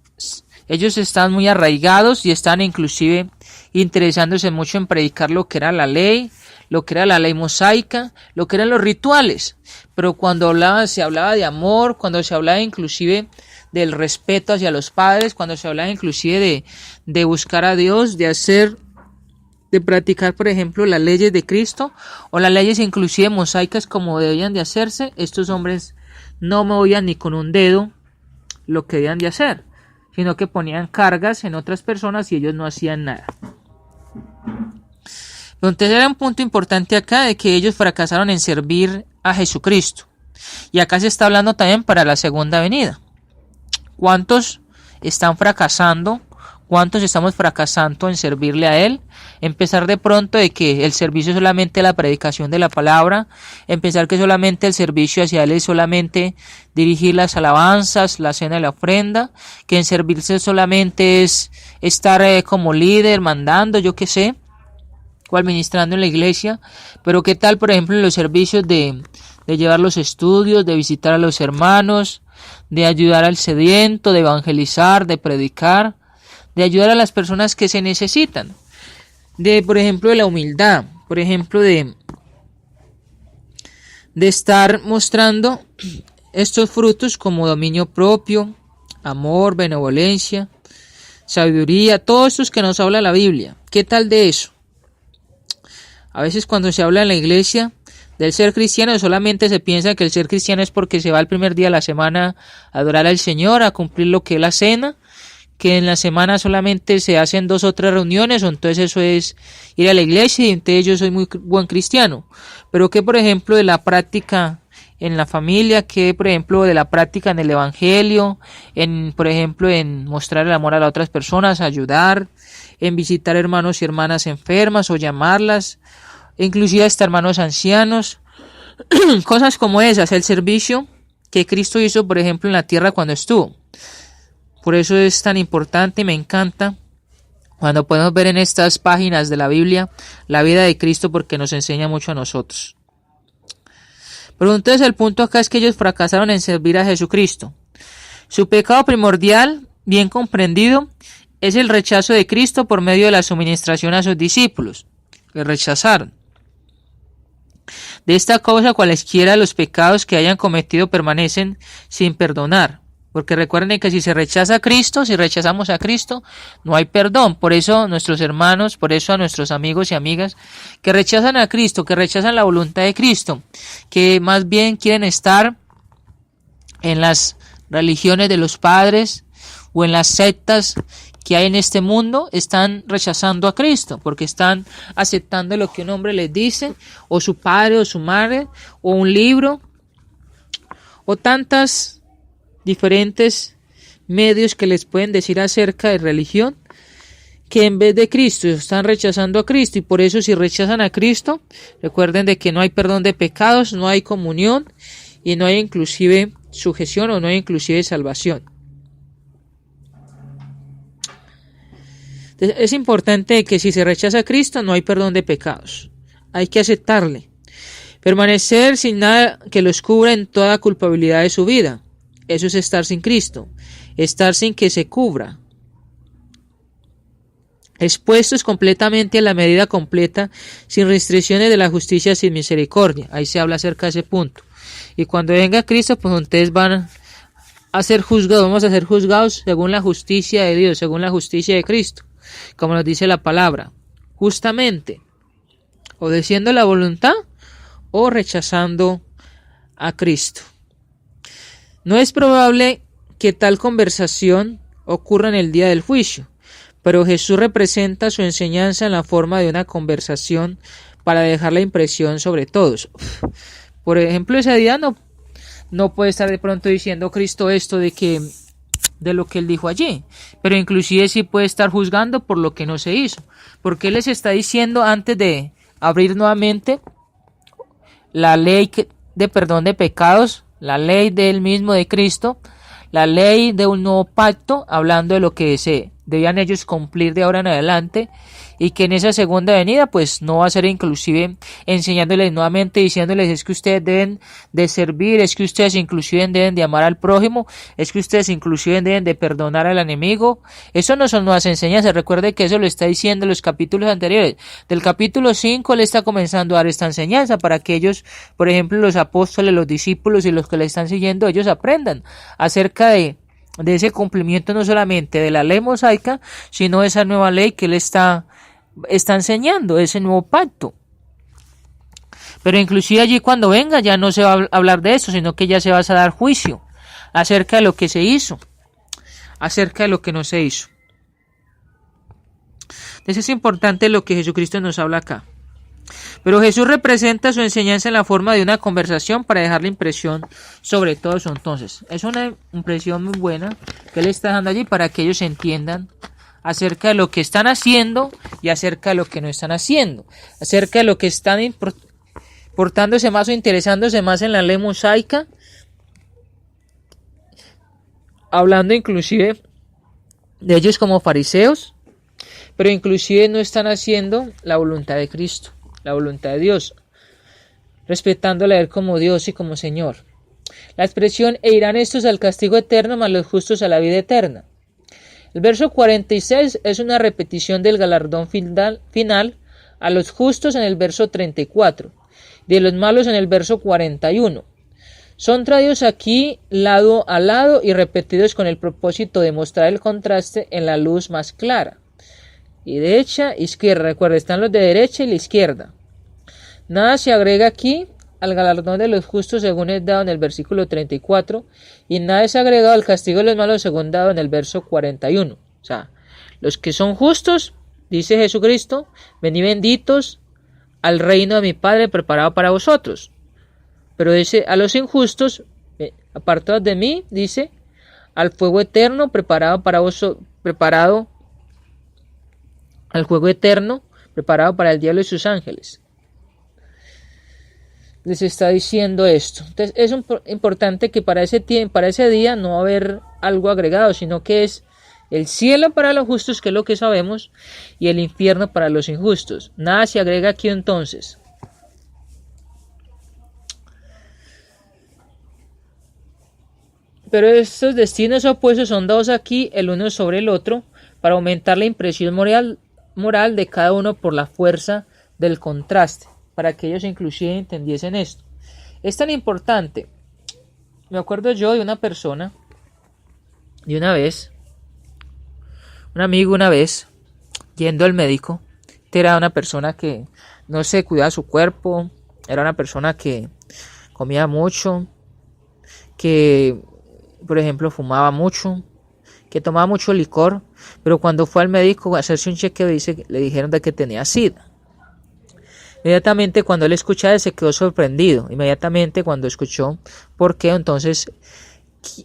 ellos están muy arraigados y están inclusive interesándose mucho en predicar lo que era la ley mosaica, lo que eran los rituales, pero cuando se hablaba de amor, cuando se hablaba inclusive del respeto hacia los padres, cuando se hablaba inclusive de buscar a Dios, de practicar por ejemplo las leyes de Cristo o las leyes inclusive mosaicas como debían de hacerse, estos hombres no movían ni con un dedo lo que debían de hacer, sino que ponían cargas en otras personas y ellos no hacían nada. Entonces era un punto importante acá de que ellos fracasaron en servir a Jesucristo. Y acá se está hablando también para la segunda venida. ¿Cuántos están fracasando? ¿Cuántos estamos fracasando en servirle a Él? Empezar de pronto de que el servicio es solamente la predicación de la palabra, empezar que solamente el servicio hacia Él es solamente dirigir las alabanzas, la cena y la ofrenda, que en servirse solamente es estar como líder, mandando, yo qué sé, o administrando en la iglesia, pero qué tal por ejemplo en los servicios de llevar los estudios, de visitar a los hermanos, de ayudar al sediento, de evangelizar, de predicar, de ayudar a las personas que se necesitan, de por ejemplo de la humildad, por ejemplo de estar mostrando estos frutos como dominio propio, amor, benevolencia, sabiduría, todos estos que nos habla la Biblia. ¿Qué tal de eso? A veces cuando se habla en la iglesia del ser cristiano solamente se piensa que el ser cristiano es porque se va el primer día de la semana a adorar al Señor, a cumplir lo que es la cena, que en la semana solamente se hacen 2 o 3 reuniones, o entonces eso es ir a la iglesia y entonces yo soy muy buen cristiano. Pero que por ejemplo de la práctica en la familia, que por ejemplo de la práctica en el evangelio, por ejemplo en mostrar el amor a las otras personas, ayudar, en visitar hermanos y hermanas enfermas o llamarlas, inclusive hasta hermanos ancianos, cosas como esas, el servicio que Cristo hizo por ejemplo en la tierra cuando estuvo. Por eso es tan importante y me encanta cuando podemos ver en estas páginas de la Biblia la vida de Cristo, porque nos enseña mucho a nosotros. Pero entonces el punto acá es que ellos fracasaron en servir a Jesucristo. Su pecado primordial, bien comprendido, es el rechazo de Cristo por medio de la suministración a sus discípulos. Le rechazaron. De esta causa cualesquiera de los pecados que hayan cometido permanecen sin perdonar. Porque recuerden que si se rechaza a Cristo, si rechazamos a Cristo, no hay perdón. Por eso nuestros hermanos, por eso a nuestros amigos y amigas que rechazan a Cristo, que rechazan la voluntad de Cristo, que más bien quieren estar en las religiones de los padres o en las sectas que hay en este mundo, están rechazando a Cristo, porque están aceptando lo que un hombre les dice, o su padre o su madre, o un libro, o tantas diferentes medios que les pueden decir acerca de religión, que en vez de Cristo están rechazando a Cristo, y por eso si rechazan a Cristo, recuerden de que no hay perdón de pecados, no hay comunión y no hay inclusive sujeción o no hay inclusive salvación. Entonces, es importante que si se rechaza a Cristo no hay perdón de pecados, hay que aceptarle, permanecer sin nada que los cubra en toda culpabilidad de su vida. Eso es estar sin Cristo, estar sin que se cubra, expuestos completamente a la medida completa, sin restricciones de la justicia, sin misericordia. Ahí se habla acerca de ese punto. Y cuando venga Cristo, pues ustedes van a ser juzgados, vamos a ser juzgados según la justicia de Dios, según la justicia de Cristo, como nos dice la palabra, justamente, obedeciendo la voluntad o rechazando a Cristo. No es probable que tal conversación ocurra en el día del juicio, pero Jesús representa su enseñanza en la forma de una conversación para dejar la impresión sobre todos. Por ejemplo, ese día no puede estar de pronto diciendo Cristo esto de lo que él dijo allí, pero inclusive sí puede estar juzgando por lo que no se hizo, porque él les está diciendo antes de abrir nuevamente la ley de perdón de pecados, la ley de él mismo, de Cristo, la ley de un nuevo pacto, hablando de lo que se debían ellos cumplir de ahora en adelante, y que en esa segunda venida pues no va a ser inclusive enseñándoles nuevamente, diciéndoles es que ustedes deben de servir, es que ustedes inclusive deben de amar al prójimo, es que ustedes inclusive deben de perdonar al enemigo. Eso no son nuevas enseñanzas, recuerde que eso lo está diciendo en los capítulos anteriores. Del capítulo 5 le está comenzando a dar esta enseñanza para que ellos, por ejemplo los apóstoles, los discípulos y los que le están siguiendo, ellos aprendan acerca de ese cumplimiento no solamente de la ley mosaica, sino de esa nueva ley que él está enseñando, ese nuevo pacto. Pero inclusive allí cuando venga ya no se va a hablar de eso, sino que ya se va a dar juicio acerca de lo que se hizo, acerca de lo que no se hizo. Entonces es importante lo que Jesucristo nos habla acá. Pero Jesús representa su enseñanza en la forma de una conversación para dejar la impresión sobre todo eso. Entonces, es una impresión muy buena que él está dando allí para que ellos entiendan acerca de lo que están haciendo y acerca de lo que no están haciendo, acerca de lo que están importándose más o interesándose más en la ley mosaica, hablando inclusive de ellos como fariseos, pero inclusive no están haciendo la voluntad de Cristo, la voluntad de Dios, respetándole a él como Dios y como Señor. La expresión e irán estos al castigo eterno, mas los justos a la vida eterna. El verso 46 es una repetición del galardón final a los justos en el verso 34, de los malos en el verso 41. Son traídos aquí lado a lado y repetidos con el propósito de mostrar el contraste en la luz más clara. Y derecha, izquierda, recuerda, están los de derecha y la izquierda. Nada se agrega aquí al galardón de los justos según es dado en el versículo 34 y nada es agregado al castigo de los malos según dado en el verso 41. O sea, los que son justos, dice Jesucristo, venid benditos al reino de mi Padre preparado para vosotros. Pero dice a los injustos, apartados de mí, dice, al fuego eterno preparado para vosotros, al fuego eterno preparado para el diablo y sus ángeles. Les está diciendo esto. Entonces es importante que para ese día no va a haber algo agregado, sino que es el cielo para los justos, que es lo que sabemos, y el infierno para los injustos. Nada se agrega aquí entonces. Pero estos destinos opuestos son dados aquí el uno sobre el otro para aumentar la impresión moral de cada uno por la fuerza del contraste, para que ellos inclusive entendiesen esto. Es tan importante. Me acuerdo yo de una persona, de una vez, un amigo una vez, yendo al médico. Era una persona que no se cuidaba su cuerpo, era una persona que comía mucho, que por ejemplo fumaba mucho, que tomaba mucho licor, pero cuando fue al médico a hacerse un chequeo le dijeron de que tenía SIDA. Inmediatamente cuando él escuchaba, él se quedó sorprendido. Inmediatamente cuando escuchó por qué, entonces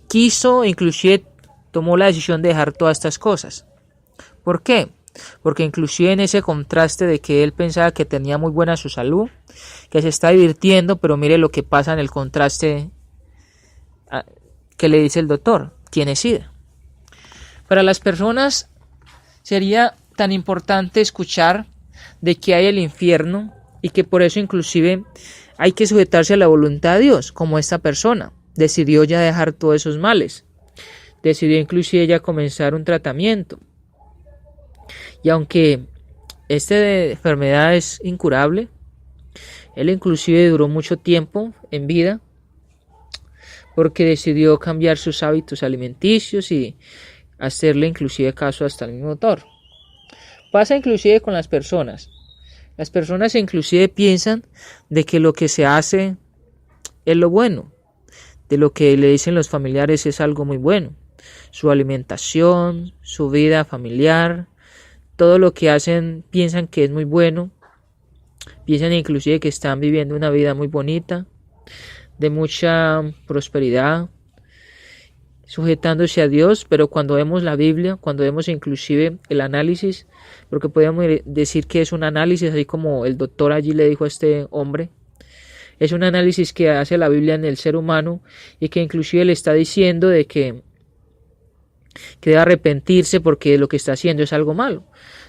quiso, inclusive tomó la decisión de dejar todas estas cosas. ¿Por qué? Porque inclusive en ese contraste de que él pensaba que tenía muy buena su salud, que se está divirtiendo, pero mire lo que pasa en el contraste que le dice el doctor, tiene SIDA. Para las personas sería tan importante escuchar de que hay el infierno y que por eso inclusive hay que sujetarse a la voluntad de Dios, como esta persona decidió ya dejar todos esos males, decidió inclusive ya comenzar un tratamiento. Y aunque esta enfermedad es incurable, él inclusive duró mucho tiempo en vida porque decidió cambiar sus hábitos alimenticios y hacerle inclusive caso hasta el mismo doctor. Pasa inclusive con las personas. Las personas inclusive piensan de que lo que se hace es lo bueno, de lo que le dicen los familiares es algo muy bueno. Su alimentación, su vida familiar, todo lo que hacen piensan que es muy bueno. Piensan inclusive que están viviendo una vida muy bonita, de mucha prosperidad, sujetándose a Dios, pero cuando vemos la Biblia, cuando vemos inclusive el análisis, porque podemos decir que es un análisis, así como el doctor allí le dijo a este hombre, es un análisis que hace la Biblia en el ser humano y que inclusive le está diciendo de que debe arrepentirse porque lo que está haciendo es algo malo,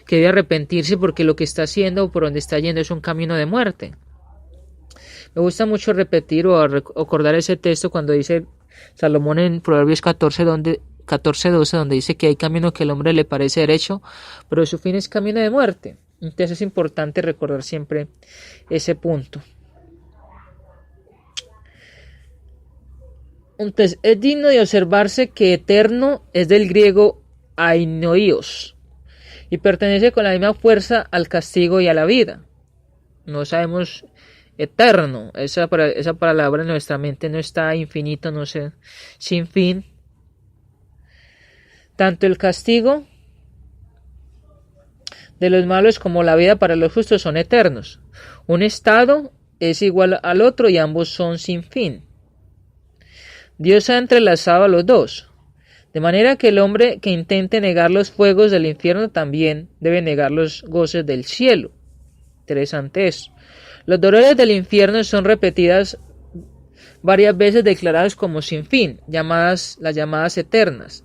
que debe arrepentirse porque lo que está haciendo o por donde está yendo es un camino de muerte. Me gusta mucho repetir o recordar ese texto cuando dice Salomón en Proverbios 14:12, donde dice que hay camino que al hombre le parece derecho, pero su fin es camino de muerte. Entonces es importante recordar siempre ese punto. Entonces es digno de observarse que eterno es del griego ainoios y pertenece con la misma fuerza al castigo y a la vida. No sabemos eterno, esa palabra en nuestra mente no está infinito, no sé, sin fin. Tanto el castigo de los malos como la vida para los justos son eternos. Un estado es igual al otro y ambos son sin fin. Dios ha entrelazado a los dos, de manera que el hombre que intente negar los fuegos del infierno también debe negar los goces del cielo. Interesante eso. Los dolores del infierno son repetidas varias veces declaradas como sin fin, las llamadas eternas.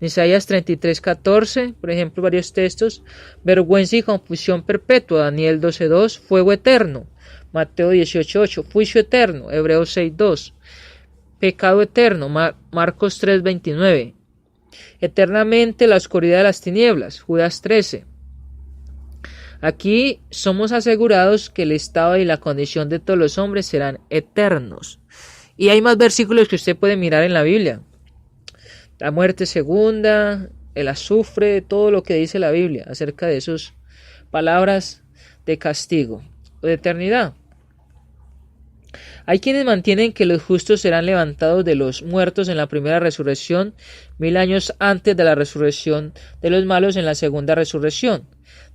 Isaías 33:14, por ejemplo, varios textos, vergüenza y confusión perpetua, Daniel 12:2, fuego eterno, Mateo 18:8, juicio eterno, Hebreos 6:2, pecado eterno, Marcos 3:29, eternamente la oscuridad de las tinieblas, Judas 13. Aquí somos asegurados que el estado y la condición de todos los hombres serán eternos. Y hay más versículos que usted puede mirar en la Biblia. La muerte segunda, el azufre, todo lo que dice la Biblia acerca de esas palabras de castigo o de eternidad. Hay quienes mantienen que los justos serán levantados de los muertos en la primera resurrección 1000 años antes de la resurrección de los malos en la segunda resurrección.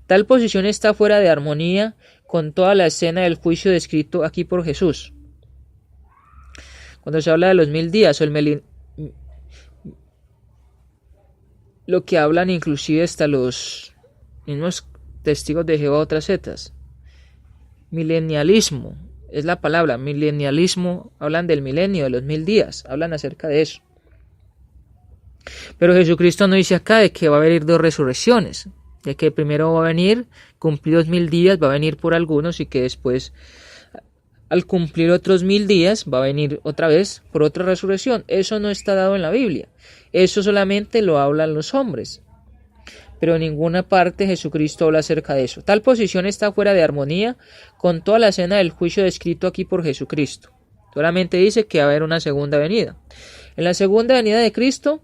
Tal posición está fuera de armonía con toda la escena del juicio descrito aquí por Jesús. Cuando se habla de los 1000 días o lo que hablan inclusive hasta los mismos testigos de Jehová, otras setas. Milenialismo es la palabra, milenialismo, hablan del milenio, de los 1000 días, hablan acerca de eso. Pero Jesucristo no dice acá de que va a haber 2 resurrecciones, de que primero va a venir, cumplidos 1000 días, va a venir por algunos y que después, al cumplir otros 1000 días, va a venir otra vez por otra resurrección. Eso no está dado en la Biblia. Eso solamente lo hablan los hombres. Pero en ninguna parte Jesucristo habla acerca de eso. Tal posición está fuera de armonía con toda la escena del juicio descrito aquí por Jesucristo. Solamente dice que va a haber una segunda venida. En la segunda venida de Cristo,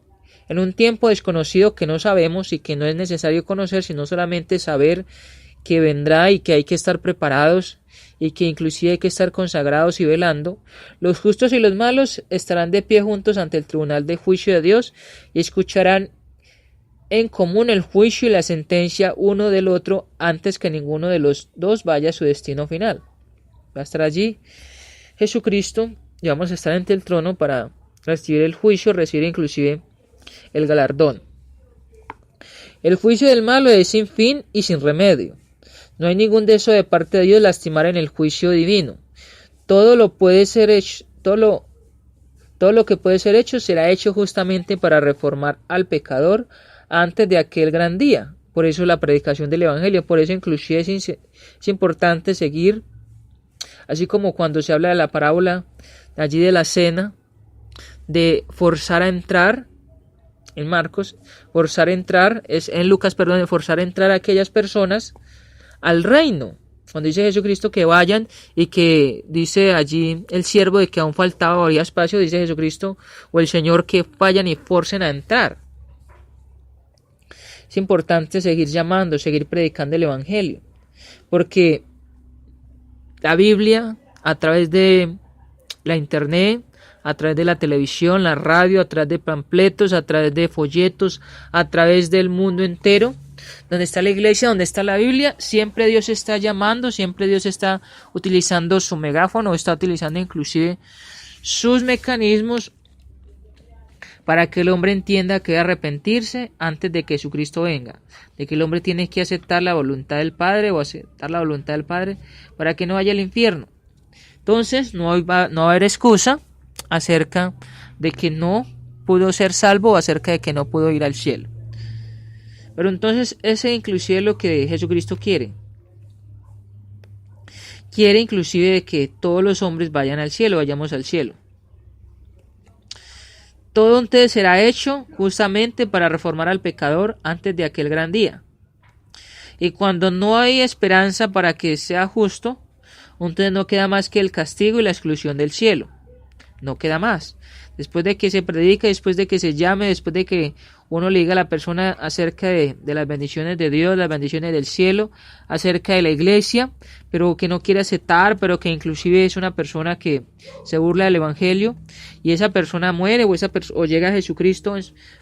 en un tiempo desconocido que no sabemos y que no es necesario conocer, sino solamente saber que vendrá y que hay que estar preparados y que inclusive hay que estar consagrados y velando, los justos y los malos estarán de pie juntos ante el tribunal de juicio de Dios y escucharán en común el juicio y la sentencia uno del otro antes que ninguno de los dos vaya a su destino final. Va a estar allí Jesucristo y vamos a estar ante el trono para recibir el juicio, recibir inclusive el galardón. El juicio del malo es sin fin y sin remedio. No hay ningún deseo de parte de Dios lastimar en el juicio divino. Todo lo que puede ser hecho será hecho justamente para reformar al pecador antes de aquel gran día. Por eso la predicación del Evangelio, por eso inclusive es importante seguir, así como cuando se habla de la parábola allí de la cena, de forzar a entrar, en Marcos, forzar a entrar a aquellas personas al reino. Cuando dice Jesucristo que vayan y que dice allí el siervo de que aún faltaba había espacio, dice Jesucristo o el Señor que vayan y forcen a entrar. Es importante seguir llamando, seguir predicando el Evangelio, porque la Biblia, a través de la internet, a través de la televisión, la radio, a través de panfletos, a través de folletos, a través del mundo entero, donde está la iglesia, donde está la Biblia, siempre Dios está llamando, siempre Dios está utilizando su megáfono, está utilizando inclusive sus mecanismos para que el hombre entienda que debe arrepentirse antes de que Jesucristo venga, de que el hombre tiene que aceptar la voluntad del Padre o aceptar la voluntad del Padre para que no vaya al infierno. Entonces no va a haber excusa acerca de que no pudo ser salvo o acerca de que no pudo ir al cielo. Pero entonces ese inclusive es lo que Jesucristo quiere. Quiere inclusive de que todos los hombres vayan al cielo, vayamos al cielo. Todo entonces será hecho justamente para reformar al pecador antes de aquel gran día. Y cuando no hay esperanza para que sea justo, entonces no queda más que el castigo y la exclusión del cielo. No queda más. Después de que se predica, después de que se llame, después de que uno le diga a la persona acerca de las bendiciones de Dios, las bendiciones del cielo, acerca de la iglesia, pero que no quiere aceptar, pero que inclusive es una persona que se burla del Evangelio, y esa persona muere o llega a Jesucristo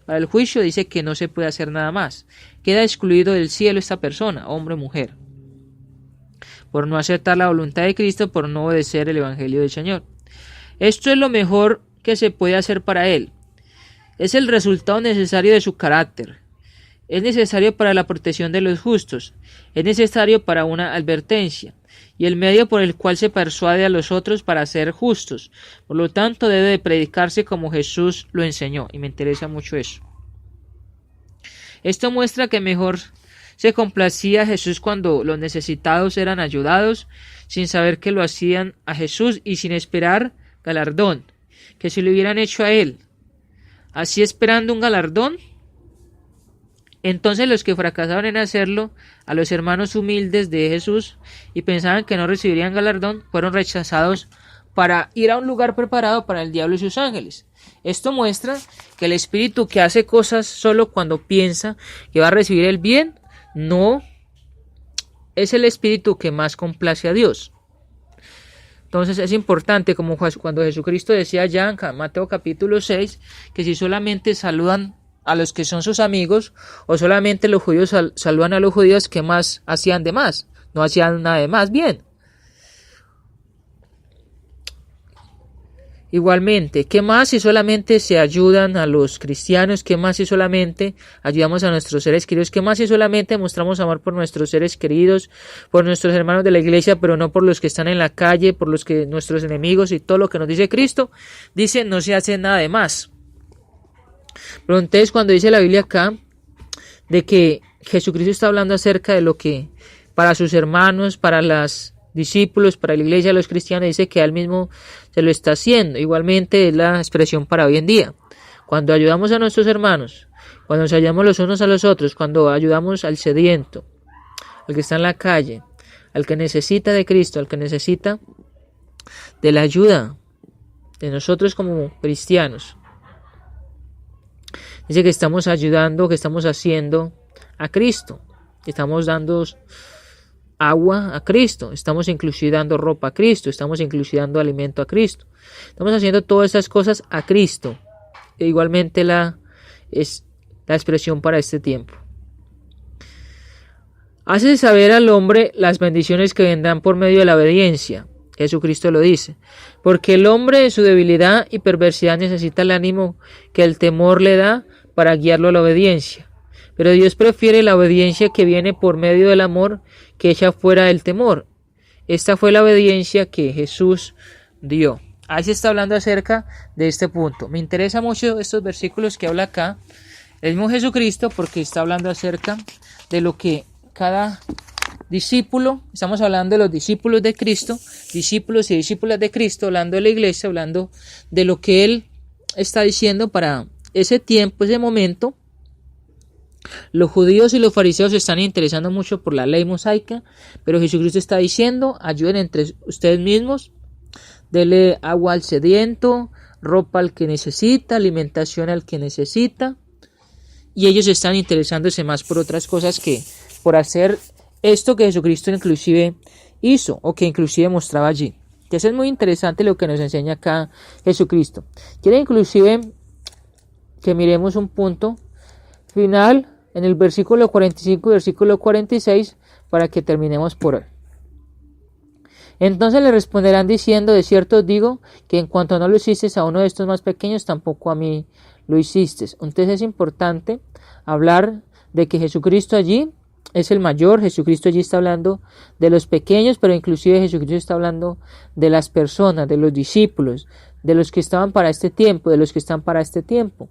para el juicio, dice que no se puede hacer nada más. Queda excluido del cielo esta persona, hombre o mujer, por no aceptar la voluntad de Cristo, por no obedecer el Evangelio del Señor. Esto es lo mejor que se puede hacer para él. Es el resultado necesario de su carácter. Es necesario para la protección de los justos. Es necesario para una advertencia. Y el medio por el cual se persuade a los otros para ser justos. Por lo tanto, debe de predicarse como Jesús lo enseñó. Y me interesa mucho eso. Esto muestra que mejor se complacía a Jesús cuando los necesitados eran ayudados, sin saber que lo hacían a Jesús y sin esperar galardón, que si lo hubieran hecho a él, así esperando un galardón. Entonces los que fracasaron en hacerlo a los hermanos humildes de Jesús y pensaban que no recibirían galardón, fueron rechazados para ir a un lugar preparado para el diablo y sus ángeles. Esto muestra que el espíritu que hace cosas solo cuando piensa que va a recibir el bien, no es el espíritu que más complace a Dios. Entonces es importante, como cuando Jesucristo decía ya en Mateo capítulo 6, que si solamente saludan a los que son sus amigos, o solamente los judíos saludan a los judíos, ¿qué más hacían de más? No hacían nada de más bien. Igualmente, ¿qué más si solamente se ayudan a los cristianos? ¿Qué más si solamente ayudamos a nuestros seres queridos? ¿Qué más si solamente mostramos amor por nuestros seres queridos, por nuestros hermanos de la iglesia, pero no por los que están en la calle, por los que nuestros enemigos y todo lo que nos dice Cristo? Dice, no se hace nada de más. Pero entonces cuando dice la Biblia acá, de que Jesucristo está hablando acerca de lo que para sus hermanos, para los discípulos, para la iglesia, los cristianos, dice que él mismo se lo está haciendo. Igualmente es la expresión para hoy en día. Cuando ayudamos a nuestros hermanos, cuando nos ayudamos los unos a los otros, cuando ayudamos al sediento, al que está en la calle, al que necesita de Cristo, al que necesita de la ayuda de nosotros como cristianos, dice que estamos ayudando, que estamos haciendo a Cristo, que estamos dando agua a Cristo, estamos inclusive dando ropa a Cristo, estamos inclusive dando alimento a Cristo, estamos haciendo todas estas cosas a Cristo. E igualmente la expresión para este tiempo. Hace saber al hombre las bendiciones que vendrán por medio de la obediencia. Jesucristo lo dice. Porque el hombre en su debilidad y perversidad necesita el ánimo que el temor le da para guiarlo a la obediencia. Pero Dios prefiere la obediencia que viene por medio del amor que echa fuera del temor. Esta fue la obediencia que Jesús dio. Ahí se está hablando acerca de este punto. Me interesa mucho estos versículos que habla acá el mismo Jesucristo, porque está hablando acerca de lo que cada discípulo, estamos hablando de los discípulos de Cristo, discípulos y discípulas de Cristo, hablando de la iglesia, hablando de lo que Él está diciendo para ese tiempo, ese momento. Los judíos y los fariseos se están interesando mucho por la ley mosaica, pero Jesucristo está diciendo, ayuden entre ustedes mismos, denle agua al sediento, ropa al que necesita, alimentación al que necesita, y ellos están interesándose más por otras cosas que por hacer esto que Jesucristo inclusive hizo, o que inclusive mostraba allí. Entonces es muy interesante lo que nos enseña acá Jesucristo. Quiere inclusive que miremos un punto final en el versículo 45 y versículo 46 para que terminemos por hoy. Entonces le responderán diciendo, de cierto os digo que en cuanto no lo hiciste a uno de estos más pequeños, tampoco a mí lo hiciste. Entonces es importante hablar de que Jesucristo allí es el mayor. Jesucristo allí está hablando de los pequeños, pero inclusive Jesucristo está hablando de las personas, de los discípulos, de los que estaban para este tiempo, de los que están para este tiempo,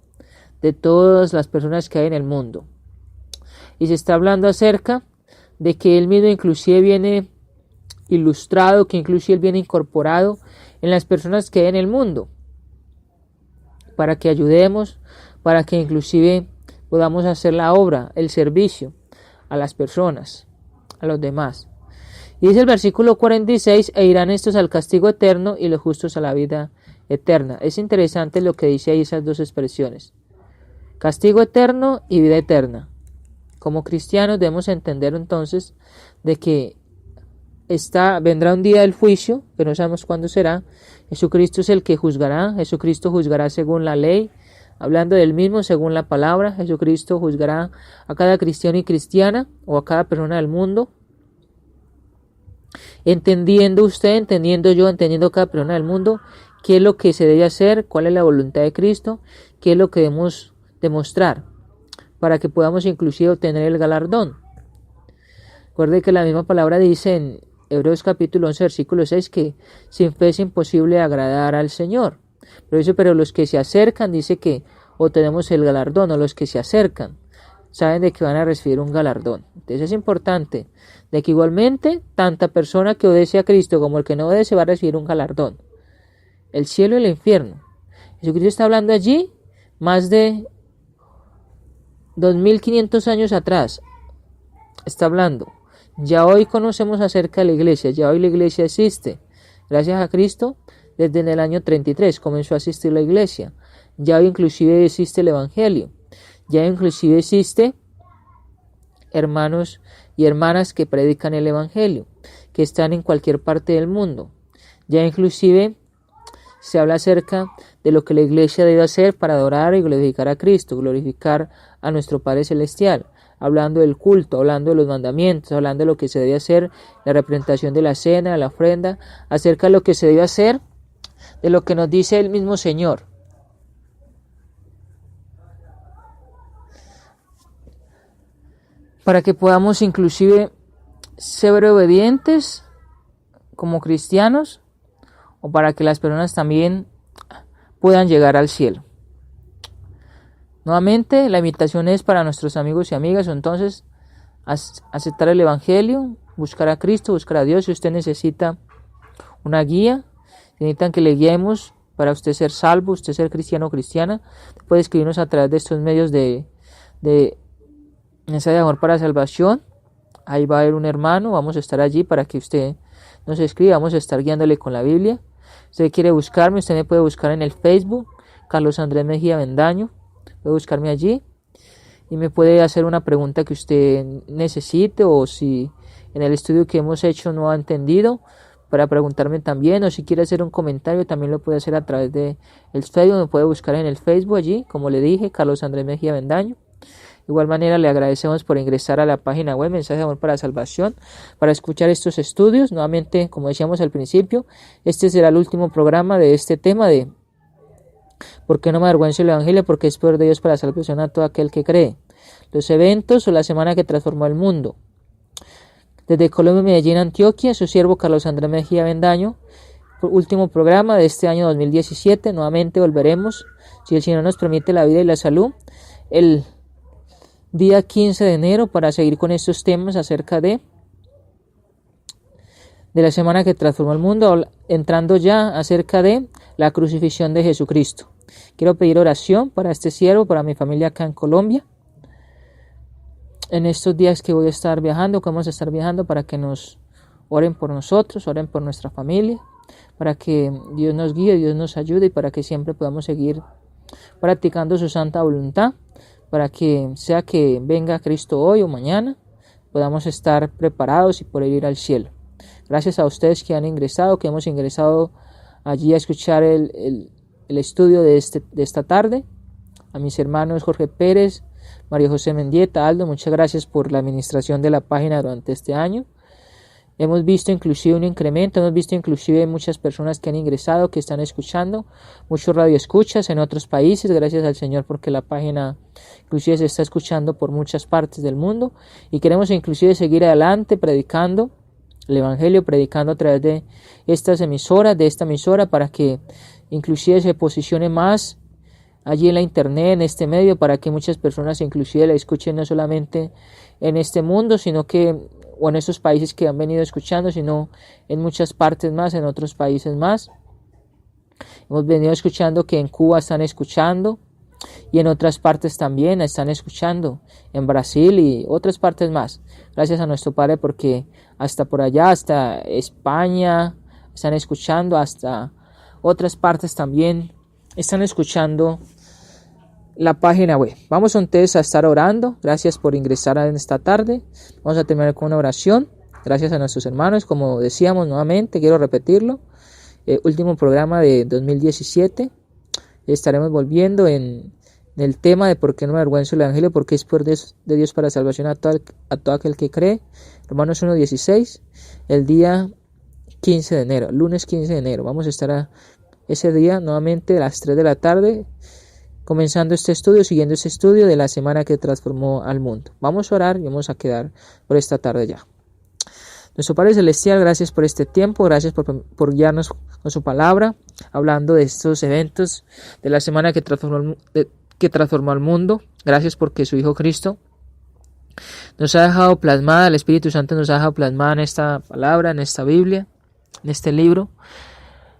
de todas las personas que hay en el mundo. Y se está hablando acerca de que Él mismo inclusive viene ilustrado, que inclusive Él viene incorporado en las personas que hay en el mundo, para que ayudemos, para que inclusive podamos hacer la obra, el servicio a las personas, a los demás. Y dice el versículo 46, e irán estos al castigo eterno y los justos a la vida eterna. Es interesante lo que dice ahí esas dos expresiones, castigo eterno y vida eterna. Como cristianos debemos entender entonces de que vendrá un día del juicio, pero no sabemos cuándo será. Jesucristo es el que juzgará. Jesucristo juzgará según la ley, hablando del mismo según la palabra. Jesucristo juzgará a cada cristiano y cristiana, o a cada persona del mundo, entendiendo usted, entendiendo yo, entendiendo cada persona del mundo qué es lo que se debe hacer, cuál es la voluntad de Cristo, qué es lo que debemos demostrar para que podamos inclusive obtener el galardón. Recuerde que la misma palabra dice en Hebreos capítulo 11 versículo 6 que sin fe es imposible agradar al Señor. Pero los que se acercan, dice que obtenemos el galardón, o los que se acercan saben de que van a recibir un galardón. Entonces es importante de que igualmente tanta persona que obedece a Cristo como el que no obedece va a recibir un galardón. El cielo y el infierno. Jesucristo está hablando allí más de 2500 años atrás. Está hablando. Ya hoy conocemos acerca de la iglesia, ya hoy la iglesia existe. Gracias a Cristo, desde el año 33 comenzó a existir la iglesia. Ya hoy inclusive existe el evangelio. Ya inclusive existe hermanos y hermanas que predican el evangelio, que están en cualquier parte del mundo. Ya inclusive se habla acerca de lo que la iglesia debe hacer para adorar y glorificar a Cristo, glorificar a nuestro Padre Celestial. Hablando del culto, hablando de los mandamientos, hablando de lo que se debe hacer, la representación de la cena, de la ofrenda, acerca de lo que se debe hacer, de lo que nos dice el mismo Señor. Para que podamos inclusive ser obedientes como cristianos, o para que las personas también puedan llegar al cielo. Nuevamente, la invitación es para nuestros amigos y amigas, entonces, aceptar el evangelio, buscar a Cristo, buscar a Dios. Si usted necesita una guía, necesitan que le guiemos para usted ser salvo, usted ser cristiano o cristiana, puede escribirnos a través de estos medios de mensaje de amor para salvación. Ahí va a haber un hermano, vamos a estar allí para que usted nos escriba, vamos a estar guiándole con la Biblia. Si usted quiere buscarme, usted me puede buscar en el Facebook, Carlos Andrés Mejía Bendaño. Puede buscarme allí y me puede hacer una pregunta que usted necesite, o si en el estudio que hemos hecho no ha entendido, para preguntarme también, o si quiere hacer un comentario también lo puede hacer a través de el Facebook. Me puede buscar en el Facebook allí, como le dije, Carlos Andrés Mejía Bendaño. De igual manera le agradecemos por ingresar a la página web Mensaje de Amor para Salvación para escuchar estos estudios. Nuevamente, como decíamos al principio, este será el último programa de este tema de ¿por qué no me avergüenzo del Evangelio? Porque es poder de Dios para salvación a todo aquel que cree. Los eventos o la semana que transformó el mundo. Desde Colombia, Medellín, Antioquia, su siervo Carlos Andrés Mejía Bendaño. Último programa de este año 2017. Nuevamente volveremos, si el Señor nos permite la vida y la salud, el día 15 de enero para seguir con estos temas acerca de la semana que transformó el mundo, entrando ya acerca de la crucifixión de Jesucristo. Quiero pedir oración para este siervo, para mi familia acá en Colombia. En estos días que voy a estar viajando, que vamos a estar viajando, para que nos oren por nosotros, oren por nuestra familia, para que Dios nos guíe, Dios nos ayude y para que siempre podamos seguir practicando su santa voluntad, para que sea que venga Cristo hoy o mañana, podamos estar preparados y poder ir al cielo. Gracias a ustedes que han ingresado, que hemos ingresado allí a escuchar el estudio de esta tarde. A mis hermanos Jorge Pérez, María José Mendieta, Aldo, muchas gracias por la administración de la página durante este año. Hemos visto inclusive un incremento, hemos visto inclusive muchas personas que han ingresado, que están escuchando, muchos radioescuchas en otros países, gracias al Señor porque la página inclusive se está escuchando por muchas partes del mundo y queremos inclusive seguir adelante predicando el Evangelio, predicando a través de esta emisora para que inclusive se posicione más allí en la internet, en este medio, para que muchas personas inclusive la escuchen no solamente en este mundo, sino que o en esos países que han venido escuchando, sino en muchas partes más, en otros países más. Hemos venido escuchando que en Cuba están escuchando y en otras partes también están escuchando, en Brasil y otras partes más. Gracias a nuestro Padre porque hasta por allá, hasta España están escuchando, hasta otras partes también están escuchando la página web. Vamos entonces a estar orando. Gracias por ingresar en esta tarde. Vamos a terminar con una oración. Gracias a nuestros hermanos. Como decíamos nuevamente, quiero repetirlo. Último programa de 2017. Estaremos volviendo en el tema de por qué no me avergüenzo del Evangelio, porque es poder de Dios para salvación a todo aquel que cree. Romanos 1:16. El día 15 de enero, lunes 15 de enero. Vamos a estar ese día nuevamente a las 3 de la tarde. Comenzando este estudio, siguiendo este estudio de la semana que transformó al mundo. Vamos a orar y vamos a quedar por esta tarde ya. Nuestro Padre Celestial, gracias por este tiempo, gracias por guiarnos con su palabra, hablando de estos eventos de la semana que transformó al mundo. Gracias porque su Hijo Cristo nos ha dejado plasmada, el Espíritu Santo nos ha dejado plasmada en esta palabra, en esta Biblia, en este libro,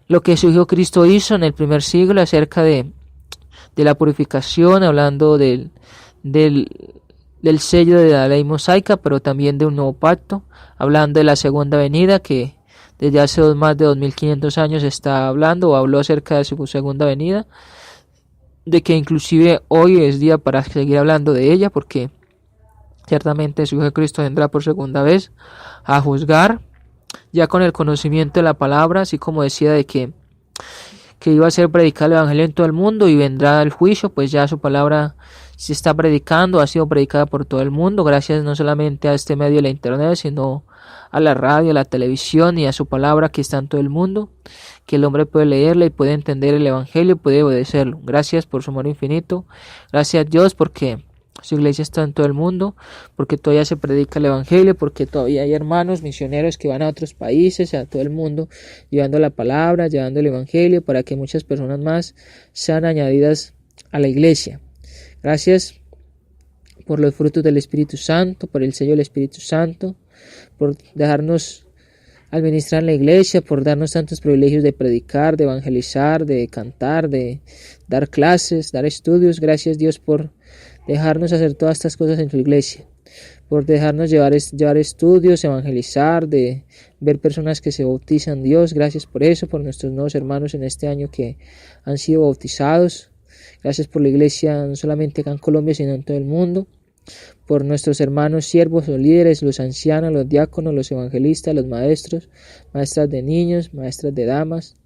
lo que su Hijo Cristo hizo en el primer siglo acerca de la purificación, hablando del sello de la ley mosaica, pero también de un nuevo pacto, hablando de la segunda venida, que desde hace más de 2500 años está hablando o habló acerca de su segunda venida, de que inclusive hoy es día para seguir hablando de ella, porque ciertamente su Hijo Cristo vendrá por segunda vez a juzgar, ya con el conocimiento de la palabra, así como decía de que iba a ser predicar el Evangelio en todo el mundo y vendrá el juicio, pues ya su palabra se está predicando, ha sido predicada por todo el mundo, gracias no solamente a este medio de la internet, sino a la radio, a la televisión y a su palabra que está en todo el mundo, que el hombre puede leerla y puede entender el Evangelio y puede obedecerlo. Gracias por su amor infinito, gracias a Dios porque su iglesia está en todo el mundo, porque todavía se predica el Evangelio, porque todavía hay hermanos misioneros que van a otros países, a todo el mundo, llevando la palabra, llevando el Evangelio, para que muchas personas más sean añadidas a la iglesia. Gracias por los frutos del Espíritu Santo, por el sello del Espíritu Santo, por dejarnos administrar en la iglesia, por darnos tantos privilegios de predicar, de evangelizar, de cantar, de dar clases, dar estudios. Gracias Dios por dejarnos hacer todas estas cosas en tu iglesia, por dejarnos llevar estudios, evangelizar, de ver personas que se bautizan. Dios, gracias por eso, por nuestros nuevos hermanos en este año que han sido bautizados. Gracias por la iglesia, no solamente acá en Colombia, sino en todo el mundo. Por nuestros hermanos siervos o líderes, los ancianos, los diáconos, los evangelistas, los maestros, maestras de niños, maestras de damas.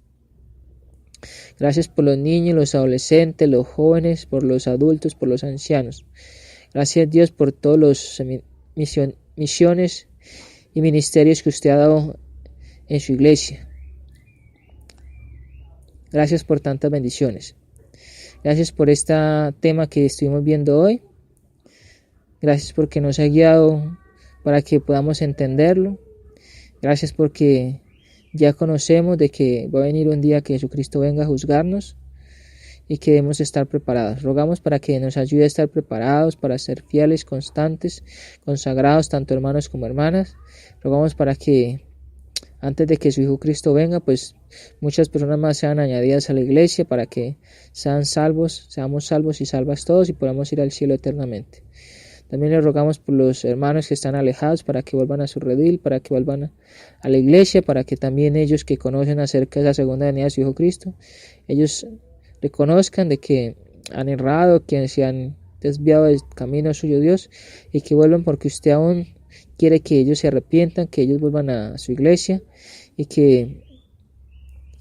Gracias por los niños, los adolescentes, los jóvenes, por los adultos, por los ancianos. Gracias Dios por todos los misiones y ministerios que usted ha dado en su iglesia. Gracias por tantas bendiciones. Gracias por este tema que estuvimos viendo hoy. Gracias porque nos ha guiado para que podamos entenderlo. Gracias porque ya conocemos de que va a venir un día que Jesucristo venga a juzgarnos y que debemos estar preparados. Rogamos para que nos ayude a estar preparados, para ser fieles, constantes, consagrados, tanto hermanos como hermanas. Rogamos para que antes de que su Hijo Cristo venga, pues muchas personas más sean añadidas a la iglesia para que seamos salvos y salvas todos y podamos ir al cielo eternamente. También le rogamos por los hermanos que están alejados para que vuelvan a su redil, para que vuelvan a la iglesia, para que también ellos que conocen acerca de la segunda venida de su Hijo Cristo, ellos reconozcan de que han errado, que se han desviado del camino suyo Dios y que vuelvan porque usted aún quiere que ellos se arrepientan, que ellos vuelvan a su iglesia y que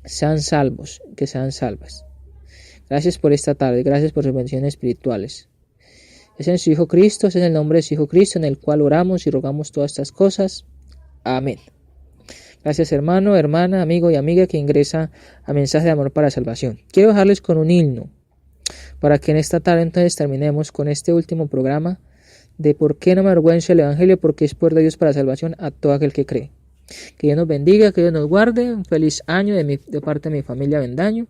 sean salvos, que sean salvas. Gracias por esta tarde, gracias por sus bendiciones espirituales. Es en su Hijo Cristo, es en el nombre de su Hijo Cristo en el cual oramos y rogamos todas estas cosas. Amén. Gracias hermano, hermana, amigo y amiga que ingresa a Mensaje de Amor para Salvación. Quiero dejarles con un himno para que en esta tarde entonces terminemos con este último programa de por qué no me avergüenzo del Evangelio, porque es poder de Dios para salvación a todo aquel que cree. Que Dios nos bendiga, que Dios nos guarde. Un feliz año de parte de mi familia Bendaño.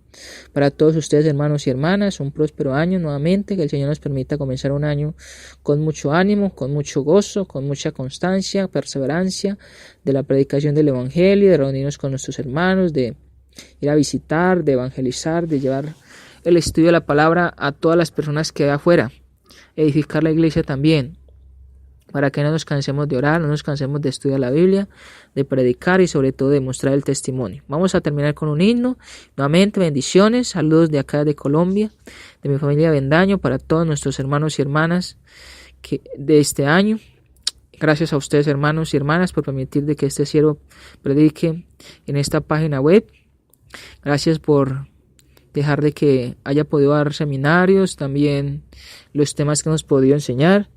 Para todos ustedes, hermanos y hermanas, un próspero año nuevamente. Que el Señor nos permita comenzar un año con mucho ánimo, con mucho gozo, con mucha constancia, perseverancia de la predicación del Evangelio, de reunirnos con nuestros hermanos, de ir a visitar, de evangelizar, de llevar el estudio de la palabra a todas las personas que hay afuera. Edificar la iglesia también, para que no nos cansemos de orar, no nos cansemos de estudiar la Biblia, de predicar y sobre todo de mostrar el testimonio. Vamos a terminar con un himno. Nuevamente, bendiciones, saludos de acá de Colombia, de mi familia Bendaño, para todos nuestros hermanos y hermanas de este año. Gracias a ustedes, hermanos y hermanas, por permitir de que este siervo predique en esta página web. Gracias por dejar de que haya podido dar seminarios, también los temas que hemos podido enseñar.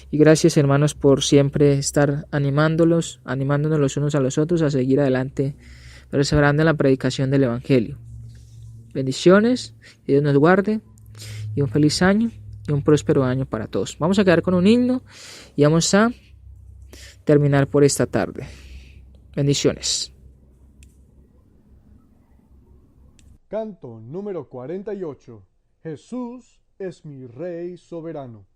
Y gracias hermanos por siempre estar animándonos los unos a los otros a seguir adelante, perseverando en la predicación del Evangelio. Bendiciones, que Dios nos guarde y un feliz año y un próspero año para todos. Vamos a quedar con un himno y vamos a terminar por esta tarde. Bendiciones. Canto número 48. Jesús es mi Rey soberano.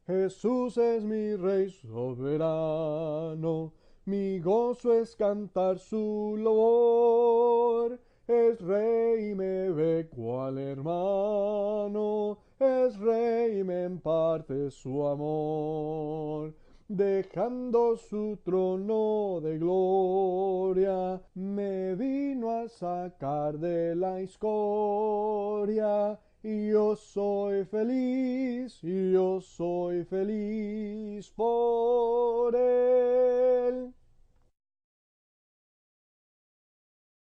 Jesús es mi Rey soberano, mi gozo es cantar su loor. Es Rey y me ve cual hermano, es Rey y me imparte su amor. Dejando su trono de gloria, me vino a sacar de la escoria. Y yo soy feliz por él.